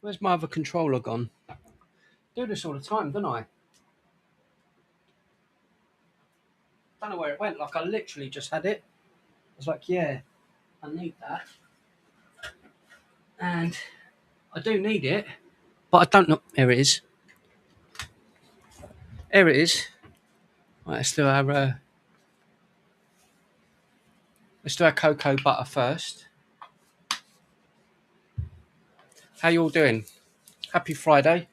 Where's my other controller gone? Do this all the time, don't I? Don't know where it went. Like I literally just had it. I was like, yeah, I need that. And I do need it, but I don't know. Here it is. Here it is. Right, let's do our cocoa butter first. How you all doing? Happy Friday.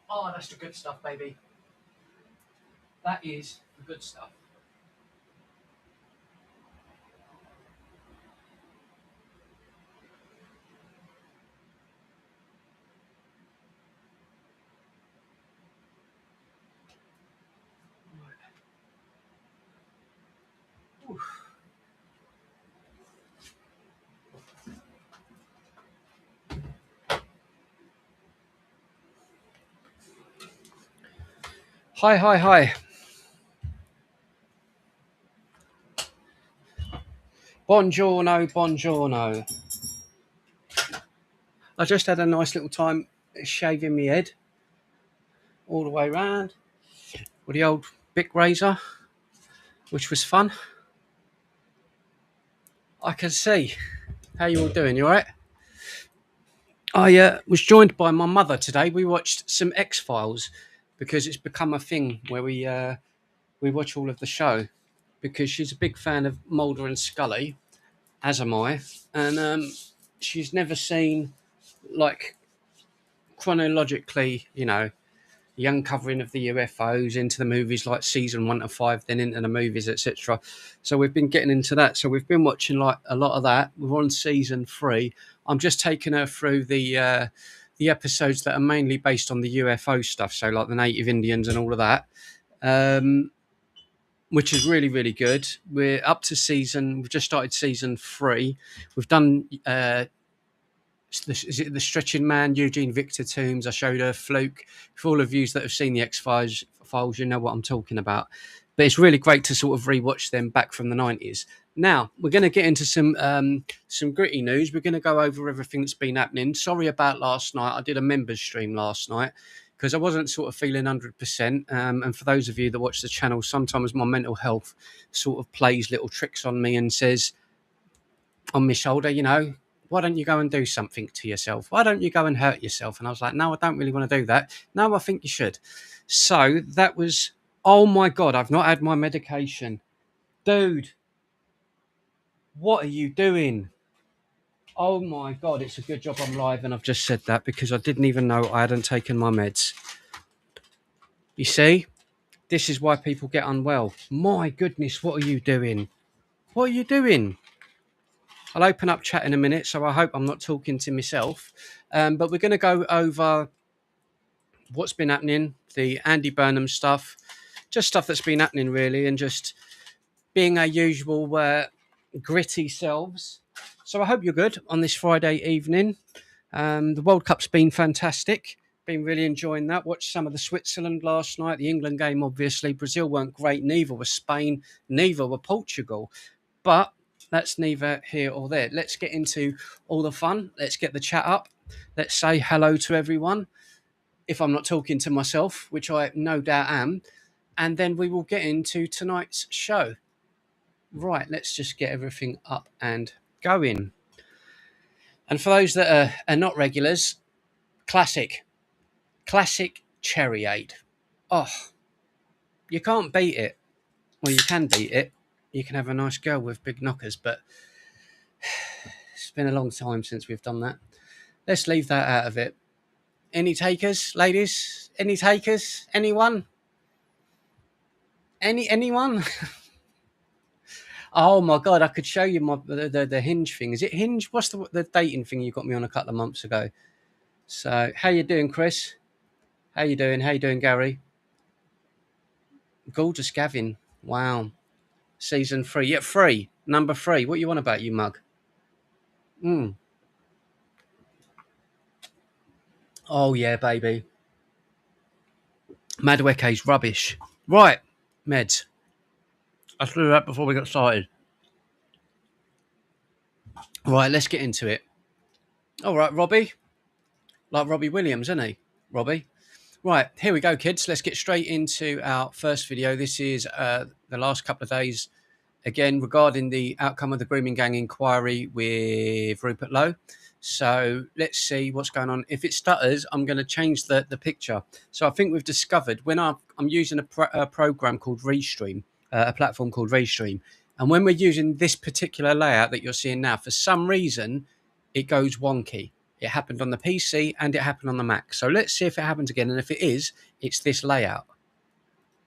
Oh, that's the good stuff, baby. That is the good stuff. Oof. Hi, hi, hi. Buongiorno, buongiorno. I just had a nice little time shaving my head all the way around with the old Bic razor, which was fun. I can see. How you all doing? You all right? I was joined by my mother today. We watched some X-Files because it's become a thing where we watch all of the show because she's a big fan of Mulder and Scully, as am I, and she's never seen like chronologically, the uncovering of the UFOs into the movies like season 1 to 5, then into the movies, etc. So we've been getting into that. So we've been watching like a lot of that. We're on season 3. I'm just taking her through the episodes that are mainly based on the UFO stuff. So like the Native Indians and all of that, which is really, really good. We're up to we've just started season 3. We've done is it the Stretching Man, Eugene Victor Toombs? I showed her Fluke. For all of you that have seen the X-Files, you know what I'm talking about. But it's really great to sort of rewatch them back from the 90s. Now, we're going to get into some gritty news. We're going to go over everything that's been happening. Sorry about last night. I did a members stream last night because I wasn't sort of feeling 100%. And for those of you that watch the channel, sometimes my mental health sort of plays little tricks on me and says on my shoulder, why don't you go and do something to yourself? Why don't you go and hurt yourself? And I was like, no, I don't really want to do that. No, I think you should. So that was, oh my God, I've not had my medication. Dude, what are you doing? Oh my God, it's a good job I'm live and I've just said that because I didn't even know I hadn't taken my meds. You see, this is why people get unwell. My goodness, what are you doing? What are you doing? I'll open up chat in a minute, so I hope I'm not talking to myself. But we're going to go over what's been happening, the Andy Burnham stuff, just stuff that's been happening really, and just being our usual gritty selves. So I hope you're good on this Friday evening. The World Cup's been fantastic. Been really enjoying that. Watched some of the Switzerland last night, the England game, obviously. Brazil weren't great, neither were Spain, neither were Portugal. But that's neither here or there. Let's get into all the fun. Let's get the chat up. Let's say hello to everyone. If I'm not talking to myself, which I no doubt am, and then we will get into tonight's show. Right, let's just get everything up and going. And for those that are not regulars, classic Cherryade. Oh, you can't beat it. Well, you can beat it. You can have a nice girl with big knockers, but it's been a long time since we've done that. Let's leave that out of it. Any takers, ladies? Any takers? Anyone? Anyone? Oh my God, I could show you the Hinge thing. Is it Hinge? What's the dating thing you got me on a couple of months ago? So, how you doing, Chris? How you doing? How you doing, Gary? Gorgeous Gavin. Wow. Season 3. Yeah, 3. Number 3. What you want about, you mug? Oh, yeah, baby. Madueke's rubbish. Right, meds. I threw that before we got started. Right, let's get into it. All right, Robbie. Like Robbie Williams, isn't he? Robbie. Right, here we go, kids. Let's get straight into our first video. This is the last couple of days, again, regarding the outcome of the grooming gang inquiry with Rupert Lowe. So let's see what's going on. If it stutters, I'm going to change the picture. So I think we've discovered when I'm using a program called Restream, a platform called Restream. And when we're using this particular layout that you're seeing now, for some reason, it goes wonky. It happened on the PC and it happened on the Mac. So let's see if it happens again. And if it is, it's this layout.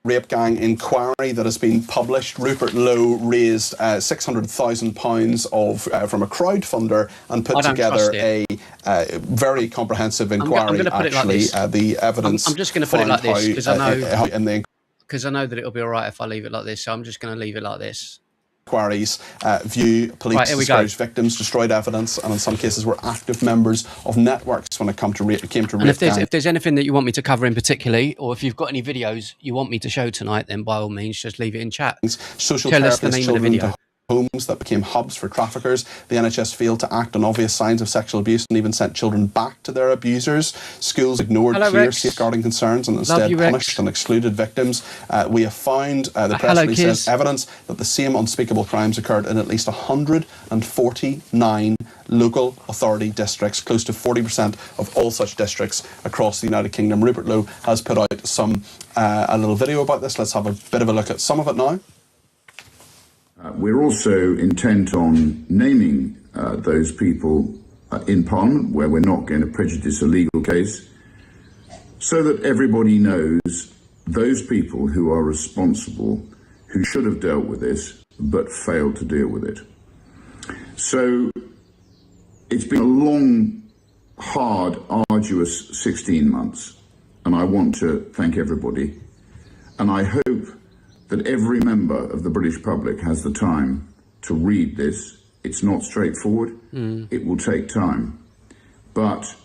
Rape gang inquiry that has been published. Rupert Lowe raised £600,000 from a crowdfunder and put together a very comprehensive inquiry. I'm going to put it like this. The evidence. I'm just going to put it like this because I know that it'll be all right if I leave it like this. So I'm just going to leave it like this. Inquiries view police discouraged victims, destroyed evidence, and in some cases were active members of networks when it came to rape. And if there's anything that you want me to cover in particularly, or if you've got any videos you want me to show tonight, then by all means just leave it in chat. Social therapists, children to homes that became hubs for traffickers. The NHS failed to act on obvious signs of sexual abuse and even sent children back to their abusers. Schools ignored clear safeguarding concerns and instead punished and excluded victims. We have found, the press release says, evidence that the same unspeakable crimes occurred in at least 149 local authority districts, close to 40% of all such districts across the United Kingdom. Rupert Lowe has put out a little video about this. Let's have a bit of a look at some of it now. We're also intent on naming those people in Parliament where we're not going to prejudice a legal case, so that everybody knows those people who are responsible, who should have dealt with this, but failed to deal with it. So it's been a long, hard, arduous 16 months, and I want to thank everybody, and I hope that every member of the British public has the time to read this. It's not straightforward. It will take time, but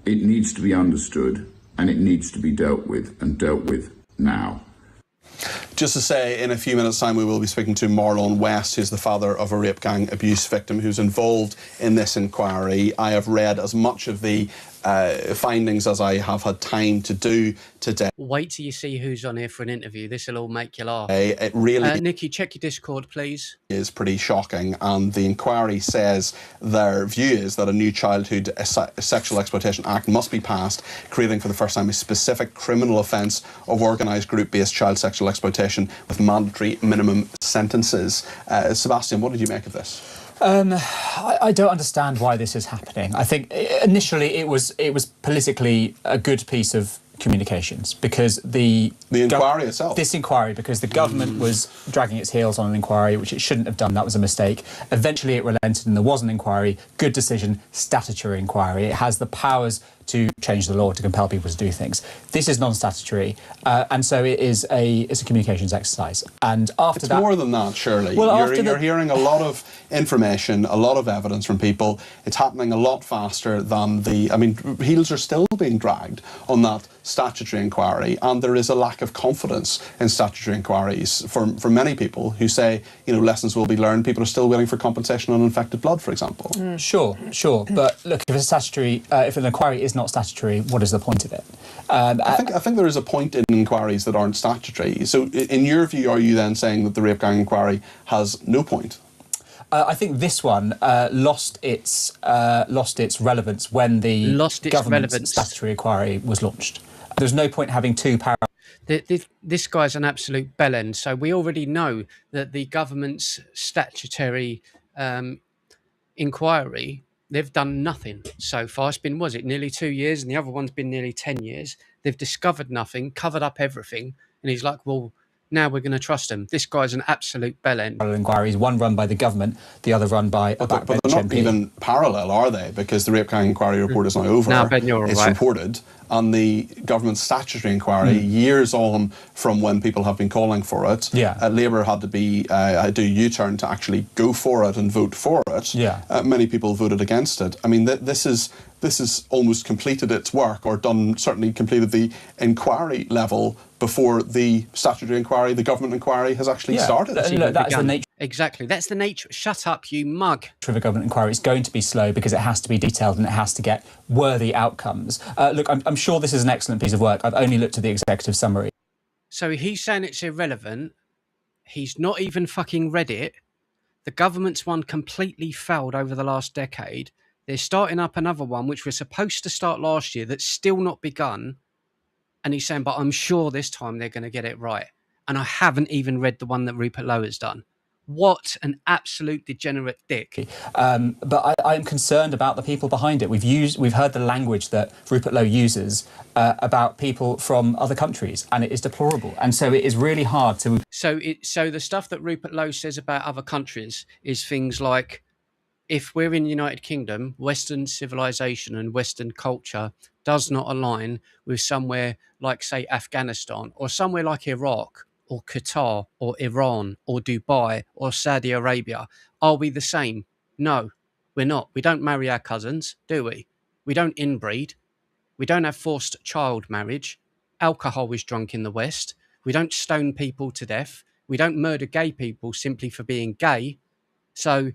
it needs to be understood and it needs to be dealt with, and dealt with now. Just to say, in a few minutes' time, we will be speaking to Marlon West, who's the father of a rape gang abuse victim who's involved in this inquiry. I have read as much of the findings as I have had time to do today. Wait till you see who's on here for an interview. This will all make you laugh. It really Nikki, check your Discord, please. Is pretty shocking, and the inquiry says their view is that a new Childhood Sexual Exploitation Act must be passed, creating for the first time a specific criminal offence of organised group-based child sexual exploitation with mandatory minimum sentences. Sebastian, what did you make of this? I don't understand why this is happening. I think initially it was politically a good piece of communications because the inquiry itself. This inquiry, because the government was dragging its heels on an inquiry, which it shouldn't have done. That was a mistake. Eventually it relented and there was an inquiry. Good decision, statutory inquiry. It has the powers to change the law, to compel people to do things. This is non-statutory, and so it's a communications exercise. And after that, it's more than that, surely. Well, you're hearing a lot of information, a lot of evidence from people. It's happening a lot faster than heels are still being dragged on that statutory inquiry, and there is a lack of confidence in statutory inquiries for many people who say, lessons will be learned. People are still waiting for compensation on infected blood, for example. Sure. But look, if an inquiry is not statutory, what is the point of it? I think there is a point in inquiries that aren't statutory. So in your view, are you then saying that the rape gang inquiry has no point? I think this one lost its relevance when the government's statutory inquiry was launched. There's no point having two parallel. This guy's an absolute bellend. So we already know that the government's statutory inquiry, they've done nothing so far. It's been, nearly 2 years, and the other one's been nearly 10 years. They've discovered nothing, covered up everything, and he's like, well, now we're going to trust him. This guy's an absolute bellend. Inquiries, one run by the government, the other run by a backbench But they're not even parallel, are they? Because the rape gang inquiry report is now over. Now, Ben, you're it's right. reported, and the government's statutory inquiry, years on from when people have been calling for it, Labour had to do a U-turn to actually go for it and vote for it. Many people voted against it. I mean, this is this has almost completed its work, or certainly completed the inquiry level before the statutory inquiry, the government inquiry has actually started. Look, that is the nature. Exactly. That's the nature. Shut up, you mug. Of a government inquiry. It's going to be slow because it has to be detailed and it has to get worthy outcomes. Look, I'm sure this is an excellent piece of work. I've only looked at the executive summary. So he's saying it's irrelevant. He's not even fucking read it. The government's one completely failed over the last decade. They're starting up another one, which was supposed to start last year, that's still not begun. And he's saying, but I'm sure this time they're going to get it right. And I haven't even read the one that Rupert Lowe has done. What an absolute degenerate dick. But I am concerned about the people behind it. We've heard the language that Rupert Lowe uses about people from other countries, and it is deplorable. And so it is really hard to... So the stuff that Rupert Lowe says about other countries is things like, if we're in the United Kingdom, Western civilization and Western culture does not align with somewhere like, say, Afghanistan, or somewhere like Iraq, or Qatar, or Iran, or Dubai, or Saudi Arabia. Are we the same? No, we're not. We don't marry our cousins, do we? We don't inbreed. We don't have forced child marriage. Alcohol is drunk in the West. We don't stone people to death. We don't murder gay people simply for being gay. So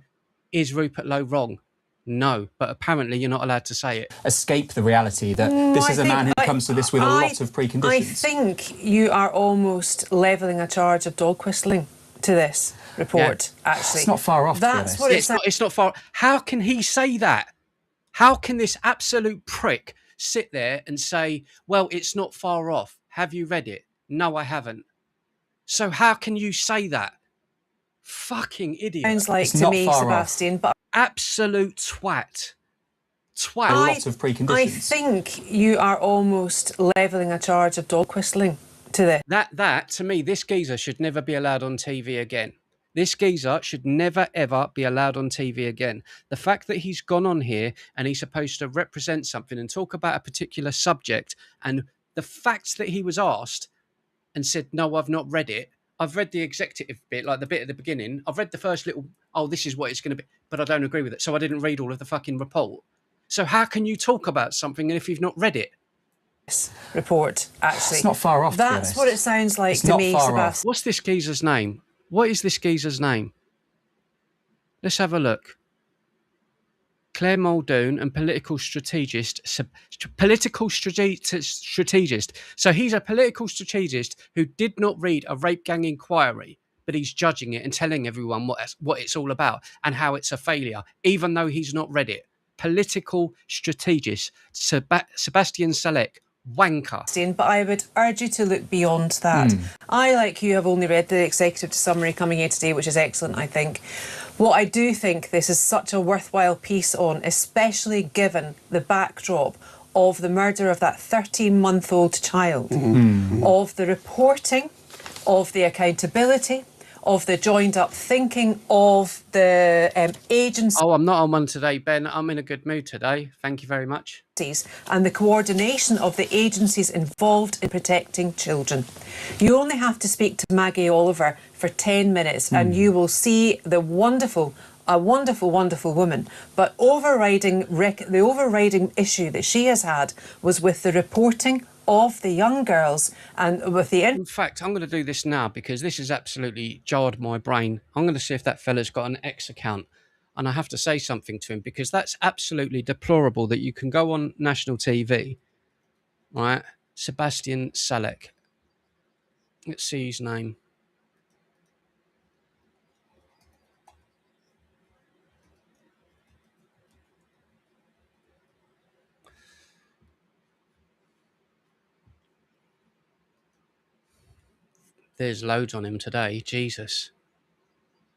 is Rupert Lowe wrong? No, but apparently you're not allowed to say it. Escape the reality that this is a man who comes to this with a lot of preconditions. I think you are almost levelling a charge of dog whistling to this report, actually. It's not far off, That's what it's not far. How can he say that? How can this absolute prick sit there and say, well, it's not far off? Have you read it? No, I haven't. So how can you say that? Fucking idiot. Sounds like to me, Sebastian, but absolute twat. A lot of preconditions. I think you are almost levelling a charge of dog whistling to this. That to me, this geezer should never be allowed on TV again. This geezer should never, ever be allowed on TV again. The fact that he's gone on here and he's supposed to represent something and talk about a particular subject, and the fact that he was asked and said, no, I've not read it. I've read the executive bit, like the bit at the beginning. I've read the first little, oh, this is what it's going to be, but I don't agree with it. So I didn't read all of the fucking report. So how can you talk about something if you've not read it? This report, actually. It's not far off. That's what it sounds like to me, Sebastian. What's this geezer's name? What is this geezer's name? Let's have a look. Claire Muldoon, and political strategist. So he's a political strategist who did not read a rape gang inquiry, but he's judging it and telling everyone what it's all about and how it's a failure, even though he's not read it. Political strategist, Sebastian Salek, wanker. But I would urge you to look beyond that. I, like you, have only read the executive summary coming here today, which is excellent, I think. What I do think this is such a worthwhile piece on, especially given the backdrop of the murder of that 13-month-old child, of the reporting, of the accountability, of the joined-up thinking, of the agencies. Oh, I'm not on one today, Ben. I'm in a good mood today. Thank you very much. And the coordination of the agencies involved in protecting children. You only have to speak to Maggie Oliver for 10 minutes and you will see a wonderful, wonderful woman. But the overriding issue that she has had was with the reporting of the young girls and with the... In fact, I'm going to do this now because this has absolutely jarred my brain. I'm going to see if that fella's got an X account. And I have to say something to him because that's absolutely deplorable that you can go on national TV, right? Sebastian Salek. Let's see his name. There's loads on him today. Jesus.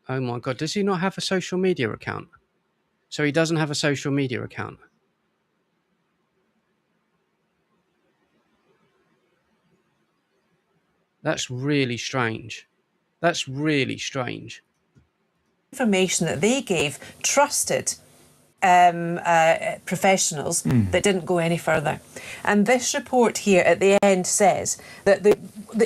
Oh my God. Does he not have a social media account? So he doesn't have a social media account. That's really strange. That's really strange. Information that they gave, trusted professionals that didn't go any further. And this report here at the end says that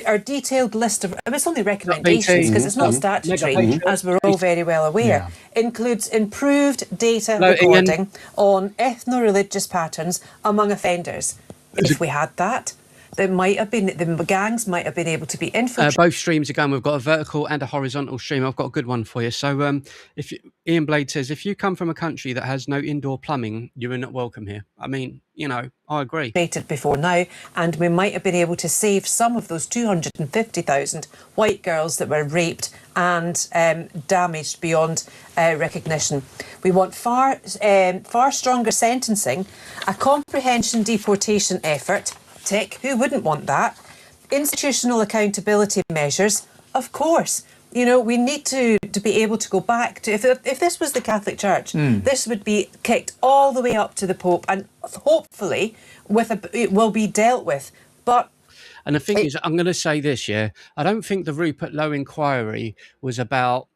our detailed list of, it's only recommendations because it's not statutory, as we're all very well aware, includes improved data recording on ethno-religious patterns among offenders. If we had that, there might have been, the gangs might have been able to be infiltrated. Both streams are going. We've got a vertical and a horizontal stream. I've got a good one for you. So, Ian Blade says, if you come from a country that has no indoor plumbing, you are not welcome here. I mean, you know, I agree. Before now, and we might have been able to save some of those 250,000 white girls that were raped and damaged beyond recognition. We want far stronger sentencing, a comprehension deportation effort. Tick, who wouldn't want that? Institutional accountability measures, of course. You know, we need to be able to go back to, if this was the Catholic Church, this would be kicked all the way up to the Pope, and hopefully it will be dealt with. But and the thing is, I'm going to say this, I don't think the Rupert Lowe inquiry was about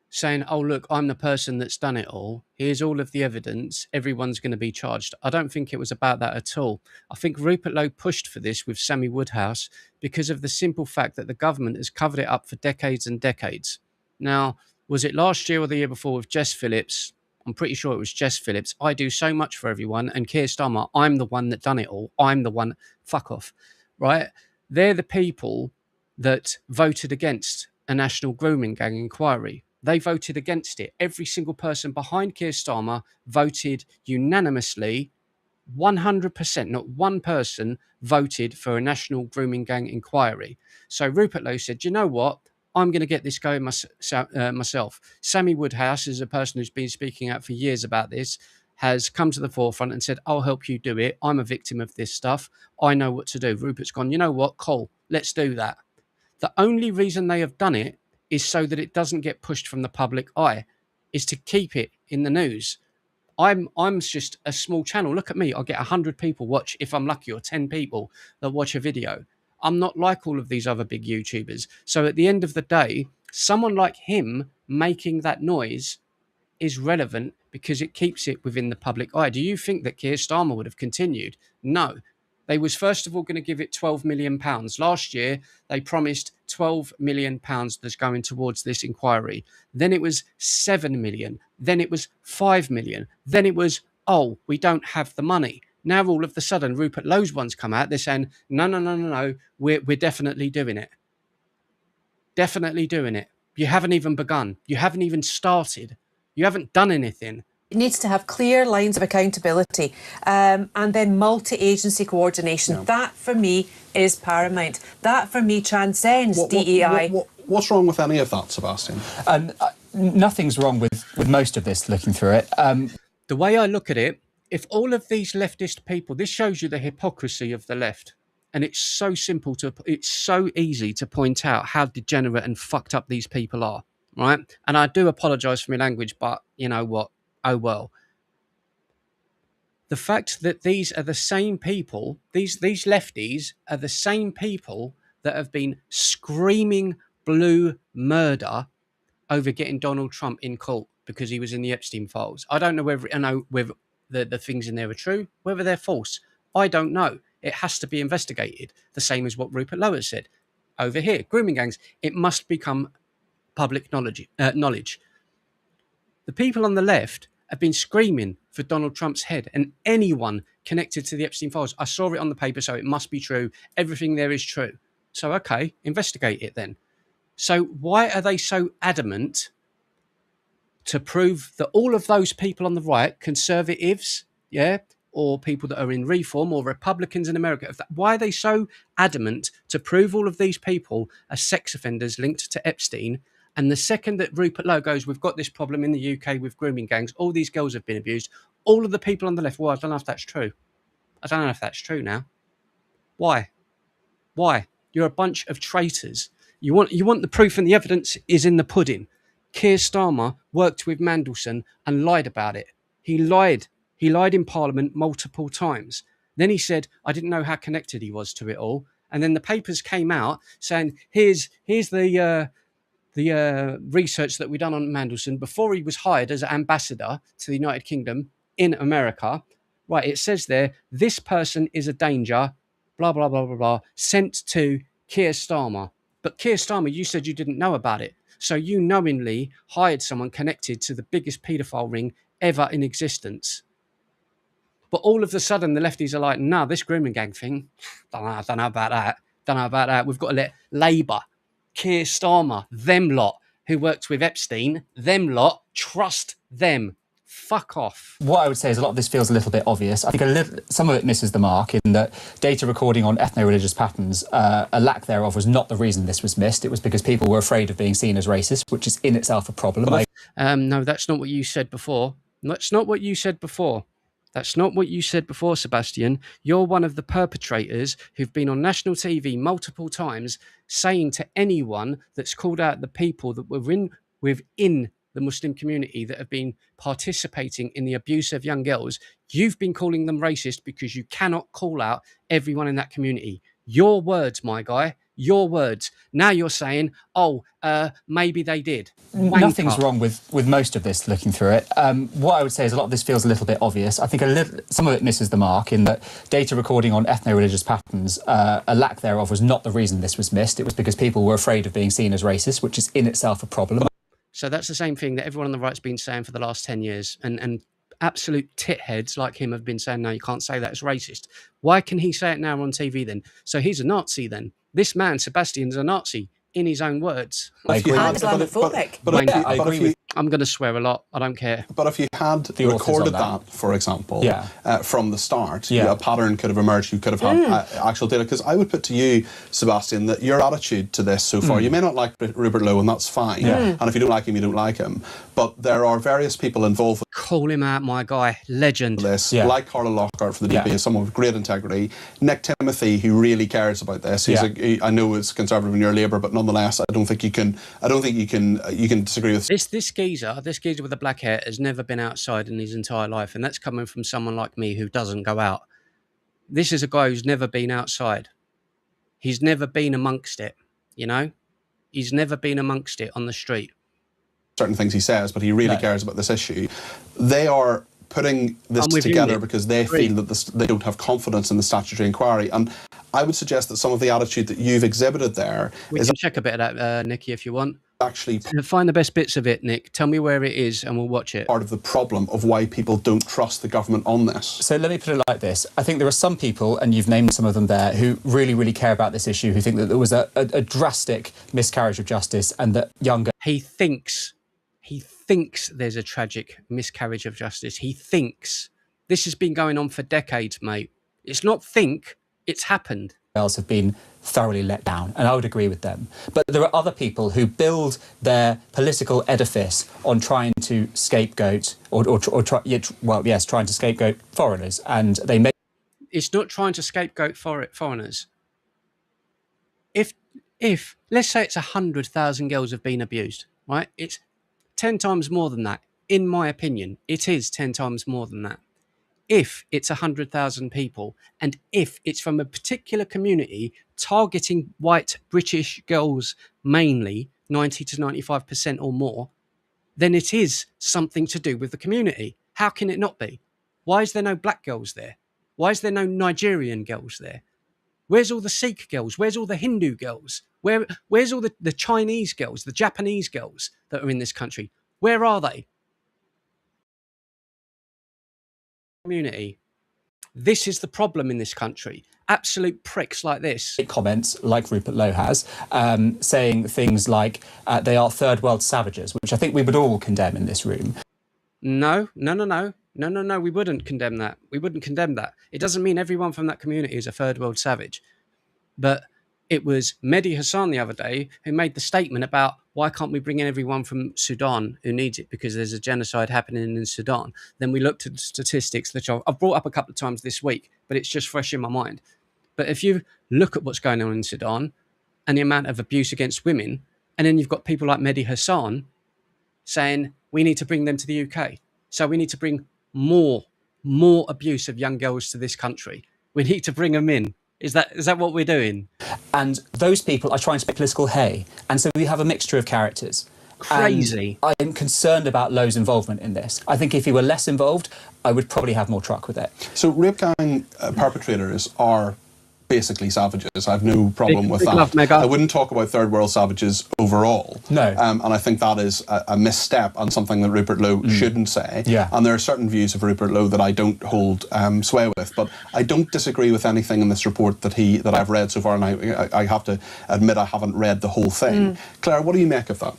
saying, oh, look, I'm the person that's done it all. Here's all of the evidence. Everyone's going to be charged. I don't think it was about that at all. I think Rupert Lowe pushed for this with Sammy Woodhouse because of the simple fact that the government has covered it up for decades and decades. Now, was it last year or the year before with Jess Phillips? I'm pretty sure it was Jess Phillips. I do so much for everyone. And Keir Starmer, I'm the one that done it all. I'm the one. Fuck off. Right? They're the people that voted against a national grooming gang inquiry. They voted against it. Every single person behind Keir Starmer voted unanimously, 100%, not one person voted for a national grooming gang inquiry. So Rupert Lowe said, you know what? I'm going to get this going myself. Sammy Woodhouse is a person who's been speaking out for years about this, has come to the forefront and said, I'll help you do it. I'm a victim of this stuff. I know what to do. Rupert's gone, you know what? Cool. Let's do that. The only reason they have done it is so that it doesn't get pushed from the public eye, is to keep it in the news. I'm just a small channel. Look at me. I get 100 people watch, if I'm lucky, or 10 people that watch a video. I'm not like all of these other big YouTubers. So at the end of the day, someone like him making that noise is relevant because it keeps it within the public eye. Do you think that Keir Starmer would have continued? No. They was first of all going to give it £12 million. Last year, they promised £12 million that's going towards this inquiry. Then it was 7 million. Then it was 5 million. Then it was, oh, we don't have the money. Now all of a sudden, Rupert Lowe's ones come out. They're saying, no, we're definitely doing it. Definitely doing it. You haven't even begun. You haven't even started. You haven't done anything. It needs to have clear lines of accountability and then multi-agency coordination. Yeah. That, for me, is paramount. That, for me, transcends DEI. What's wrong with any of that, Sebastian? Nothing's wrong with most of this, looking through it. The way I look at it, if all of these leftist people, this shows you the hypocrisy of the left. And it's so simple it's so easy to point out how degenerate and fucked up these people are, right? And I do apologise for my language, but you know what? Oh, well. The fact that these are the same people, these lefties are the same people that have been screaming blue murder over getting Donald Trump in court because he was in the Epstein files. I don't know whether the things in there are true, whether they're false. I don't know. It has to be investigated. The same as what Rupert Lowe has said. Over here, grooming gangs, it must become public knowledge. The people on the left have been screaming for Donald Trump's head, and anyone connected to the Epstein files. I saw it on the paper, so it must be true. Everything there is true. So, okay, investigate it then. So why are they so adamant to prove that all of those people on the right, conservatives, or people that are in reform, or Republicans in America, why are they so adamant to prove all of these people are sex offenders linked to Epstein? And the second that Rupert Lowe goes, we've got this problem in the UK with grooming gangs, all these girls have been abused, all of the people on the left, well, I don't know if that's true. I don't know if that's true now. Why? You're a bunch of traitors. You want the proof, and the evidence is in the pudding. Keir Starmer worked with Mandelson and lied about it. He lied. He lied in Parliament multiple times. Then he said, I didn't know how connected he was to it all. And then the papers came out saying, here's the the research that we done on Mandelson before he was hired as ambassador to the United Kingdom in America. Right, it says there, this person is a danger, blah, blah, blah, blah, blah, sent to Keir Starmer. But Keir Starmer, you said you didn't know about it. So you knowingly hired someone connected to the biggest paedophile ring ever in existence. But all of a sudden, the lefties are like, no, this grooming gang thing, don't know about that. Don't know about that. We've got to let Labour, Keir Starmer, them lot, who worked with Epstein, them lot, trust them. Fuck off. What I would say is a lot of this feels a little bit obvious. I think some of it misses the mark in that data recording on ethno-religious patterns, a lack thereof was not the reason this was missed. It was because people were afraid of being seen as racist, which is in itself a problem. No, that's not what you said before. That's not what you said before. That's not what you said before, Sebastian. You're one of the perpetrators who've been on national TV multiple times saying to anyone that's called out the people that were within the Muslim community that have been participating in the abuse of young girls, you've been calling them racist because you cannot call out everyone in that community. Your words, my guy, your words. Now you're saying, maybe they did. Nothing's wrong with most of this, looking through it. What I would say is a lot of this feels a little bit obvious. I think some of it misses the mark in that data recording on ethno-religious patterns, a lack thereof was not the reason this was missed. It was because people were afraid of being seen as racist, which is in itself a problem. So that's the same thing that everyone on the right's been saying for the last 10 years. And absolute titheads like him have been saying, no, you can't say that, it's racist. Why can he say it now on TV then? So he's a Nazi then. This man, Sebastian's a Nazi, in his own words. I agree. Islamophobic. I agree with. I'm going to swear a lot. I don't care. But if you had recorded that, for example, from the start, a pattern could have emerged. You could have had actual data. Because I would put to you, Sebastian, that your attitude to this so far, you may not like Rupert Lowe, and that's fine. And if you don't like him, you don't like him. But there are various people involved. Call him out, my guy. Legend. This, like Carla Lockhart for the DP, is someone with great integrity. Nick Timothy, who really cares about this. I know it's conservative in your Labour, but nonetheless, I don't think you can disagree with this geezer with the black hair has never been outside in his entire life, and that's coming from someone like me who doesn't go out. This is a guy who's never been outside. He's never been amongst it, you know? He's never been amongst it on the street. Certain things he says, but he really cares about this issue. They are putting this together because they feel that they don't have confidence in the statutory inquiry. And I would suggest that some of the attitude that you've exhibited there we can check a bit of that, Nicky, if you want. Actually, find the best bits of it, Nick. Tell me where it is and we'll watch it. Part of the problem of why people don't trust the government on this. So let me put it like this. I think there are some people, and you've named some of them there, who really, really care about this issue, who think that there was a drastic miscarriage of justice and that younger... He thinks there's a tragic miscarriage of justice. He thinks. This has been going on for decades, mate. It's not think, it's happened. Girls have been thoroughly let down, and I would agree with them. But there are other people who build their political edifice on trying to scapegoat, trying to scapegoat foreigners, and they make... It's not trying to scapegoat foreigners. If let's say it's 100,000 girls have been abused, right? It's 10 times more than that. In my opinion, it is 10 times more than that. If it's 100,000 people, and if it's from a particular community targeting white British girls mainly, 90 to 95% or more, then it is something to do with the community. How can it not be? Why is there no black girls there? Why is there no Nigerian girls there? Where's all the Sikh girls? Where's all the Hindu girls? Where's all the Chinese girls, the Japanese girls that are in this country? Where are they? Community. This is the problem in this country. Absolute pricks like this. Comments like Rupert Lowe has, saying things like they are third world savages, which I think we would all condemn in this room. No, we wouldn't condemn that. We wouldn't condemn that. It doesn't mean everyone from that community is a third world savage. But it was Mehdi Hassan the other day who made the statement about why can't we bring in everyone from Sudan who needs it because there's a genocide happening in Sudan. Then we looked at the statistics that I've brought up a couple of times this week, but it's just fresh in my mind. But if you look at what's going on in Sudan and the amount of abuse against women, and then you've got people like Mehdi Hassan saying we need to bring them to the UK. So we need to bring more abuse of young girls to this country. We need to bring them in. Is that what we're doing? And those people are trying to make political hay. And so we have a mixture of characters. Crazy. And I'm concerned about Lowe's involvement in this. I think if he were less involved, I would probably have more truck with it. So rape gang perpetrators are basically savages. I have no problem with that. Love, Mega. I wouldn't talk about third world savages overall. No. And I think that is a misstep and something that Rupert Lowe shouldn't say. Yeah. And there are certain views of Rupert Lowe that I don't hold sway with. But I don't disagree with anything in this report that I've read so far. And I have to admit I haven't read the whole thing. Claire, what do you make of that?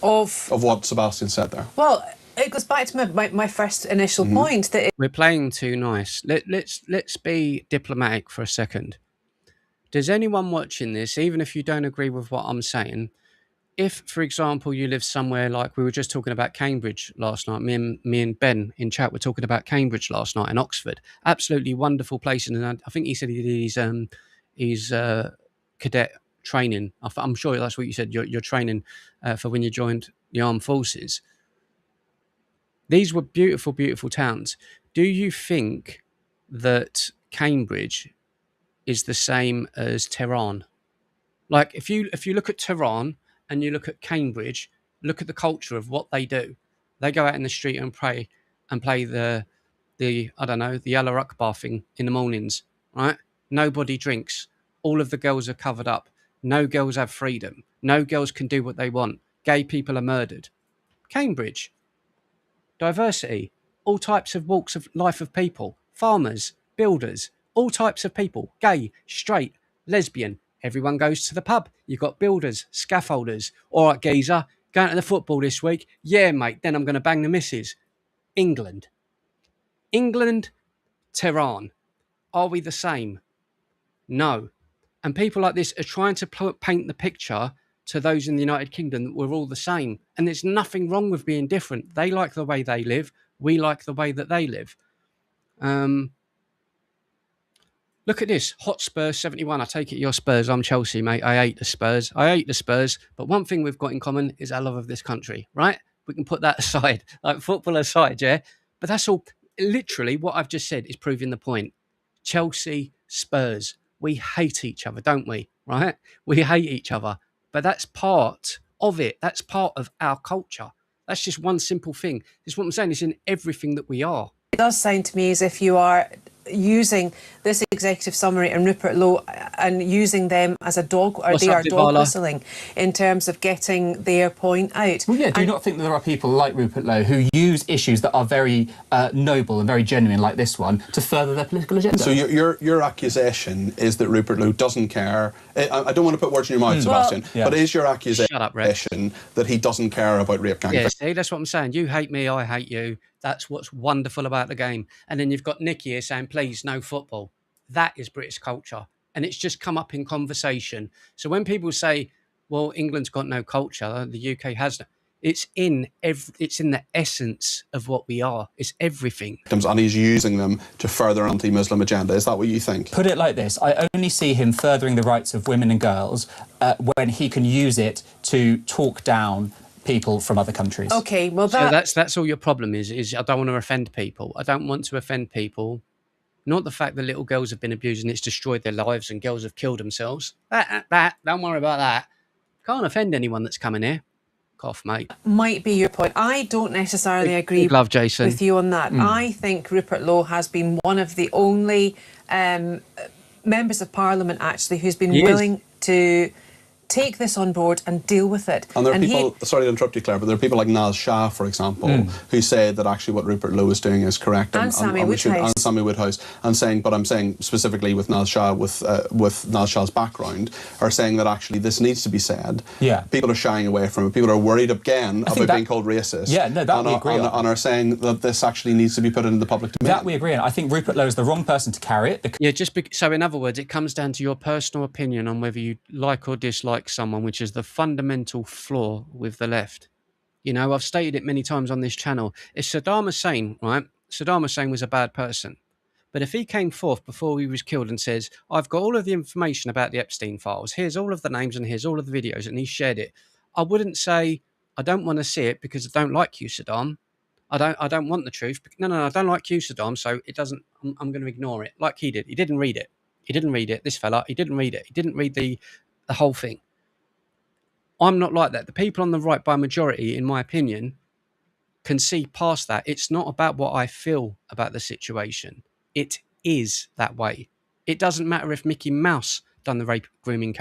Of what Sebastian said there? Well, it goes back to my first initial point that We're playing too nice. Let's be diplomatic for a second. Does anyone watching this, even if you don't agree with what I'm saying, if, for example, you live somewhere like we were just talking about Cambridge last night, me and Ben in chat were talking about Cambridge last night in Oxford, absolutely wonderful place, and I think he said he did his cadet training. I'm sure that's what you said. Your training for when you joined the armed forces. These were beautiful, beautiful towns. Do you think that Cambridge is the same as Tehran? Like, if you look at Tehran and you look at Cambridge, look at the culture of what they do. They go out in the street and pray and play the I don't know, the Allah Akbar thing in the mornings, right? Nobody drinks. All of the girls are covered up. No girls have freedom. No girls can do what they want. Gay people are murdered. Cambridge. Diversity, all types of walks of life of people, farmers, builders, all types of people, gay, straight, lesbian. Everyone goes to the pub. You've got builders, scaffolders. All right, geezer, going to the football this week? Yeah, mate, then I'm going to bang the missus. England, Tehran. Are we the same? No. And people like this are trying to paint the picture to those in the United Kingdom that we're all the same. And there's nothing wrong with being different. They like the way they live. We like the way that they live. Look at this. Hotspur 71. I take it you're Spurs. I'm Chelsea, mate. I hate the Spurs. But one thing we've got in common is our love of this country, right? We can put that aside, like football aside, yeah? But that's all. Literally, what I've just said is proving the point. Chelsea, Spurs. We hate each other, don't we? Right? We hate each other. But that's part of it. That's part of our culture. That's just one simple thing. This is what I'm saying. It's in everything that we are. it does sound to me as if you are using this executive summary and Rupert Lowe and using them as a dog, or they are dog whistling in terms of getting their point out. Well, yeah, do you not think that there are people like Rupert Lowe who use issues that are very noble and very genuine, like this one, to further their political agenda? So your accusation is that Rupert Lowe doesn't care. I don't want to put words in your mouth, Sebastian, but is your accusation that he doesn't care about rape gangs? Yeah, see, that's what I'm saying. You hate me, I hate you. That's what's wonderful about the game. And then you've got Nicky here saying, please, no football. That is British culture. And it's just come up in conversation. So when people say, well, England's got no culture, the UK has no, it's in the essence of what we are. It's everything. And he's using them to further anti-Muslim agenda. Is that what you think? Put it like this. I only see him furthering the rights of women and girls when he can use it to talk down people from other countries. Okay, well so that's all your problem is I don't want to offend people. I don't want to offend people. Not the fact that little girls have been abused and it's destroyed their lives and girls have killed themselves. That don't worry about that. Can't offend anyone that's coming here. Cough, mate. Might be your point. I don't necessarily agree with you on that. I think Rupert Lowe has been one of the only members of Parliament, actually, who's been willing to take this on board and deal with it. And there are people, sorry to interrupt you, Claire, but there are people like Naz Shah, for example, who say that actually what Rupert Lowe is doing is correct. And Sammy Woodhouse. And saying, but I'm saying specifically with Naz Shah, with Naz Shah's background, are saying that actually this needs to be said. Yeah. People are shying away from it. People are worried again about being called racist. Yeah, no, that we agree on. And are saying that this actually needs to be put into the public domain. That we agree on. I think Rupert Lowe is the wrong person to carry it. Yeah, so in other words, it comes down to your personal opinion on whether you like or dislike someone, which is the fundamental flaw with the left. You know, I've stated it many times on this channel. It's Saddam Hussein, right? Saddam Hussein was a bad person. But if he came forth before he was killed and says, I've got all of the information about the Epstein files, here's all of the names and here's all of the videos, and he shared it, I wouldn't say, I don't want to see it because I don't like you, Saddam. I don't want the truth. No, I don't like you, Saddam, so it doesn't, I'm going to ignore it. Like he did. He didn't read it. He didn't read it. This fella, he didn't read it. He didn't read the whole thing. I'm not like that. The people on the right, by majority, in my opinion, can see past that. It's not about what I feel about the situation. It is that way. It doesn't matter if Mickey Mouse done the rape grooming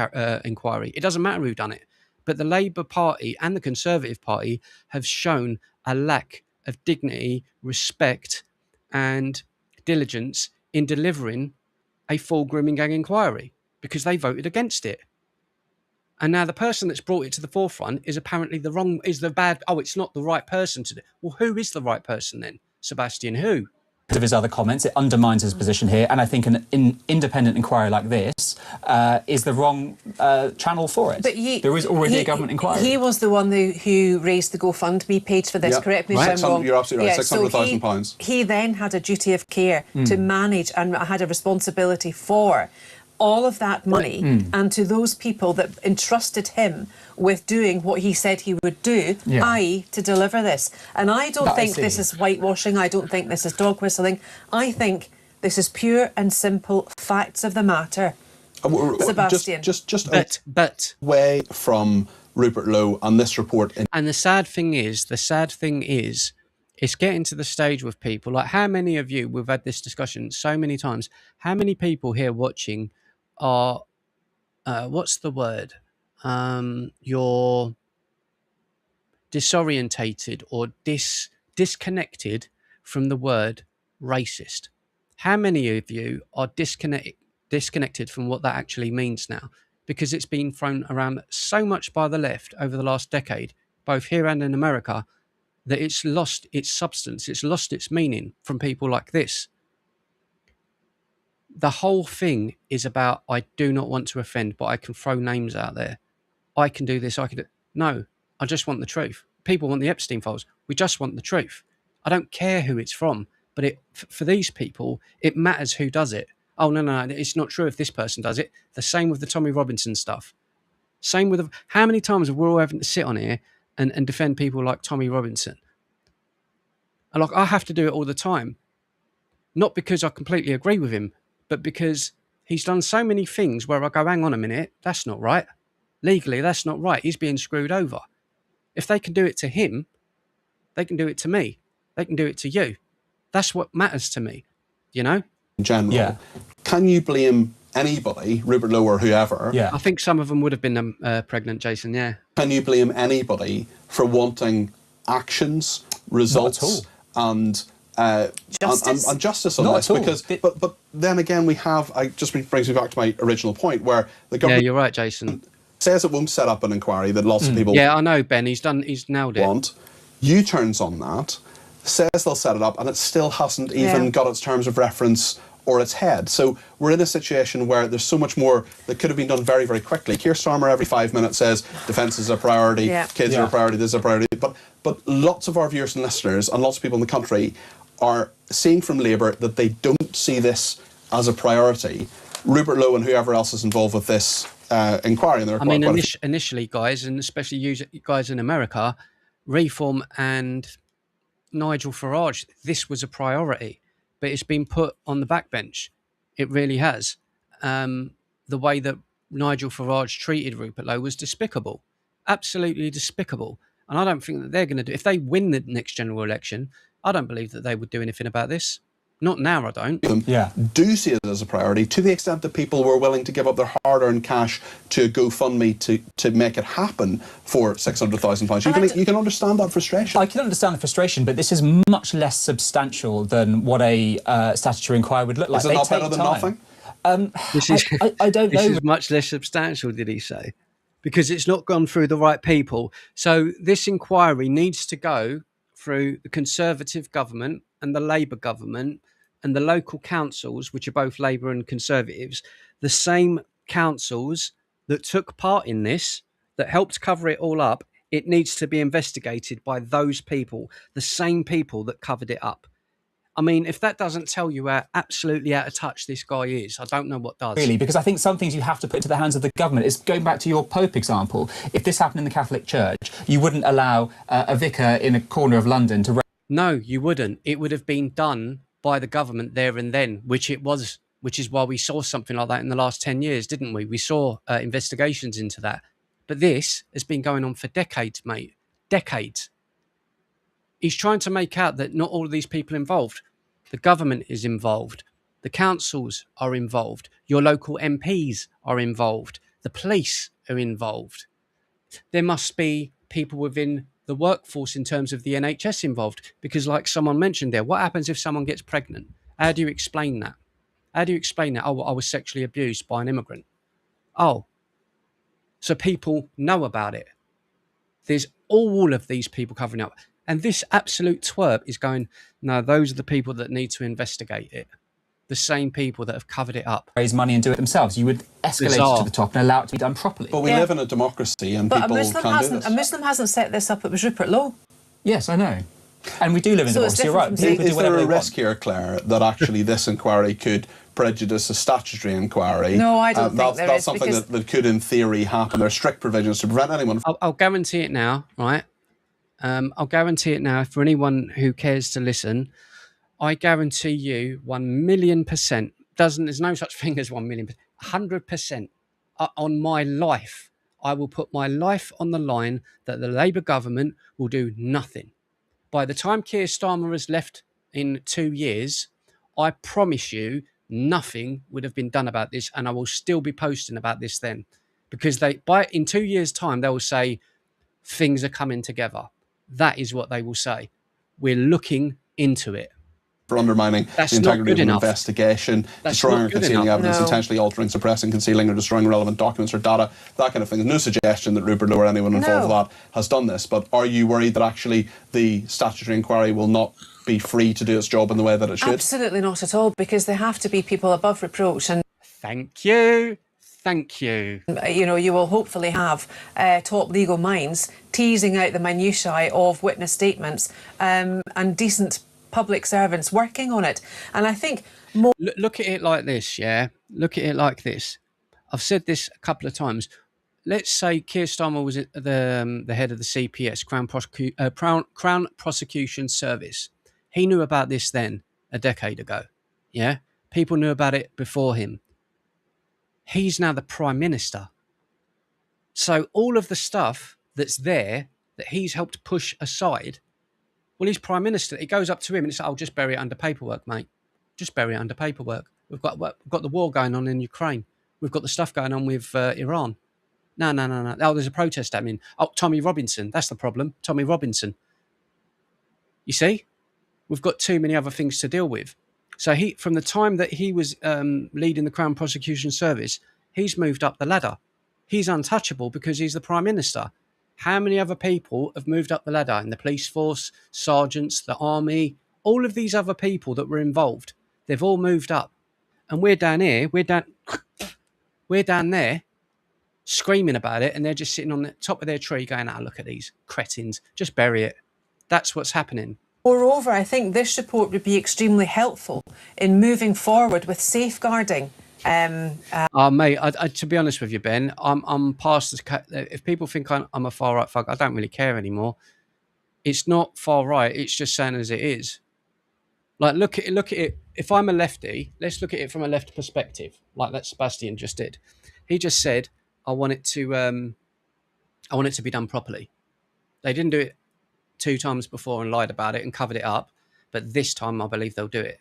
inquiry. It doesn't matter who done it. But the Labour Party and the Conservative Party have shown a lack of dignity, respect and diligence in delivering a full grooming gang inquiry because they voted against it. And now the person that's brought it to the forefront is apparently it's not the right person to do. Well, who is the right person then? Sebastian, who? Of his other comments, it undermines his position here, and I think an independent inquiry like this is the wrong channel for it. But there is already a government inquiry. He was the one who raised the GoFundMe page for this, correct me if I'm wrong. You're absolutely right, £600,000. So he then had a duty of care to manage and had a responsibility for all of that money and to those people that entrusted him with doing what he said he would do, i.e. to deliver this. And I don't think this is whitewashing. I don't think this is dog whistling. I think this is pure and simple facts of the matter. Sebastian. But away from Rupert Lowe and this report. And the sad thing is, it's getting to the stage with people. Like, how many of you, we've had this discussion so many times, how many people here watching are, what's the word? You're disorientated or disconnected from the word racist. How many of you are disconnected from what that actually means now? Because it's been thrown around so much by the left over the last decade, both here and in America, that it's lost its substance, it's lost its meaning from people like this. The whole thing is about, I do not want to offend, but I can throw names out there. I can do this, No, I just want the truth. People want the Epstein files. We just want the truth. I don't care who it's from, but for these people, it matters who does it. Oh, no, it's not true if this person does it. The same with the Tommy Robinson stuff. Same with, how many times have we all having to sit on here and defend people like Tommy Robinson? And I have to do it all the time. Not because I completely agree with him, but because he's done so many things where I go, hang on a minute, that's not right. Legally, that's not right. He's being screwed over. If they can do it to him, they can do it to me. They can do it to you. That's what matters to me, you know? In general, can you blame anybody, Rupert Lowe or whoever? Yeah. I think some of them would have been pregnant, Jason, yeah. Can you blame anybody for wanting actions, results, and justice on this? Because, but then again, just brings me back to my original point where the government... Yeah, you're right, Jason. ...says it won't set up an inquiry that lots of people... Yeah, I know, Ben. He's nailed it. ...want. U-turns on that, says they'll set it up, and it still hasn't even got its terms of reference or its head. So we're in a situation where there's so much more that could have been done very, very quickly. Keir Starmer every 5 minutes says defence is a priority, kids are a priority, this is a priority. But lots of our viewers and listeners and lots of people in the country are seeing from Labour that they don't see this as a priority. Rupert Lowe and whoever else is involved with this inquiry. Initially, guys, and especially you guys in America, Reform and Nigel Farage, this was a priority, but it's been put on the backbench. It really has. The way that Nigel Farage treated Rupert Lowe was despicable, absolutely despicable. And I don't think that they're going to do. If they win the next general election, I don't believe that they would do anything about this. Not now, I don't. Do see it as a priority to the extent that people were willing to give up their hard-earned cash to a GoFundMe to make it happen for £600,000. You can understand that frustration. I can understand the frustration, but this is much less substantial than what a statutory inquiry would look like. Is it not better than nothing? I don't know. This is much less substantial, did he say? Because it's not gone through the right people. So this inquiry needs to go through the Conservative government and the Labour government and the local councils, which are both Labour and Conservatives, the same councils that took part in this, that helped cover it all up. It needs to be investigated by those people, the same people that covered it up. I mean, if that doesn't tell you how absolutely out of touch this guy is, I don't know what does. Really, because I think some things you have to put into the hands of the government. It's going back to your Pope example. If this happened in the Catholic Church, you wouldn't allow a vicar in a corner of London to... No, you wouldn't. It would have been done by the government there and then, which it was which is why we saw something like that in the last 10 years, didn't we? We saw investigations into that. But this has been going on for decades, mate. Decades. He's trying to make out that not all of these people involved. The government is involved. The councils are involved. Your local MPs are involved. The police are involved. There must be people within the workforce in terms of the NHS involved. Because like someone mentioned there, what happens if someone gets pregnant? How do you explain that? How do you explain that? Oh, I was sexually abused by an immigrant. Oh, so people know about it. There's all of these people covering up. And this absolute twerp is going, no, those are the people that need to investigate it. The same people that have covered it up. Raise money and do it themselves. You would escalate it to the top and allow it to be done properly. But we live in a democracy and people can't do this. A Muslim hasn't set this up, it was Rupert Lowe. Yes, I know. And we do live in democracy, you're right. Is there a risk here, Claire, that actually this inquiry could prejudice a statutory inquiry? No, I don't think there that's is. Something that could, in theory, happen. There are strict provisions to prevent anyone. I'll guarantee it now, right? I'll guarantee it now for anyone who cares to listen. I guarantee you 1,000,000%. There's no such thing as 1,000,000%. 100% on my life. I will put my life on the line that the Labour government will do nothing. By the time Keir Starmer has left in 2 years, I promise you nothing would have been done about this, and I will still be posting about this then. Because in 2 years' time, they will say things are coming together. That is what they will say. We're looking into it. For undermining the integrity of an investigation, destroying or concealing evidence, intentionally altering, suppressing, concealing or destroying relevant documents or data, that kind of thing. There's no suggestion that Rupert Lowe or anyone involved with that has done this, but are you worried that actually the statutory inquiry will not be free to do its job in the way that it should? Absolutely not at all, because there have to be people above reproach. And Thank you. Thank you. You know, you will hopefully have top legal minds teasing out the minutiae of witness statements and decent public servants working on it. And I think more... Look at it like this, yeah? Look at it like this. I've said this a couple of times. Let's say Keir Starmer was the head of the CPS, Crown Prosecution Service. He knew about this then, a decade ago, yeah? People knew about it before him. He's now the Prime Minister. So all of the stuff that's there that he's helped push aside, well, he's Prime Minister. It goes up to him and it's like, I'll just bury it under paperwork, mate. Just bury it under paperwork. We've got the war going on in Ukraine. We've got the stuff going on with Iran. No. Oh, there's a protest happening. Oh, Tommy Robinson. That's the problem. Tommy Robinson. You see? We've got too many other things to deal with. So from the time that he was leading the Crown Prosecution Service, he's moved up the ladder. He's untouchable because he's the Prime Minister. How many other people have moved up the ladder in the police force, sergeants, the army, all of these other people that were involved? They've all moved up. And we're down here, we're down there screaming about it, and they're just sitting on the top of their tree going, look at these cretins, just bury it. That's what's happening. Moreover, I think this report would be extremely helpful in moving forward with safeguarding. Mate, to be honest with you, Ben, I'm past this. If people think I'm a far right fuck, I don't really care anymore. It's not far right. It's just saying as it is. Like, look at it. If I'm a lefty, let's look at it from a left perspective, like that Sebastian just did. He just said, I want it to be done properly. They didn't do it 2 times before and lied about it and covered it up, but this time I believe they'll do it.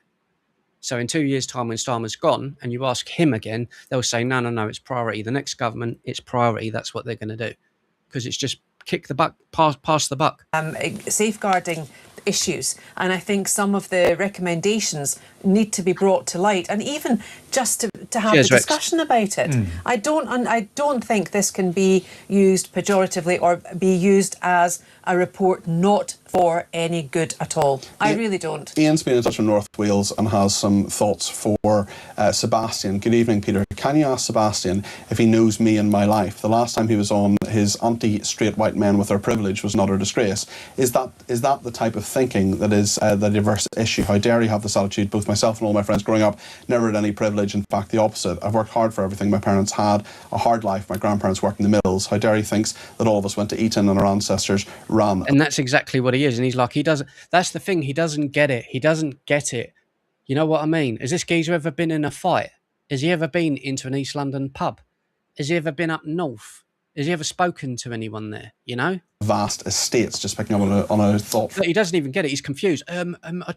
So in 2 years' time, when Starmer's gone, and you ask him again, they'll say, no, it's priority. The next government, it's priority. That's what they're going to do, because it's just kick the buck, pass the buck. Safeguarding issues, and I think some of the recommendations need to be brought to light, and even just to have a discussion about it. I don't think this can be used pejoratively or be used as a report not for any good at all. I really don't. Ian's been in touch with North Wales and has some thoughts for Sebastian. Good evening, Peter. Can you ask Sebastian if he knows me and my life? The last time he was on, his anti-straight white men with their privilege was not a disgrace. Is that the type of thinking that is the diverse issue? How dare he have this attitude? Both myself and all my friends growing up never had any privilege. In fact, the opposite. I've worked hard for everything. My parents had a hard life. My grandparents worked in the mills. How dare he thinks that all of us went to Eton and our ancestors ran. And that's exactly what he is. And he's like, that's the thing. He doesn't get it. He doesn't get it. You know what I mean? Has this geezer ever been in a fight? Has he ever been into an East London pub? Has he ever been up north? Has he ever spoken to anyone there? You know? Vast estates, just picking up on a thought But he doesn't even get it. He's confused. I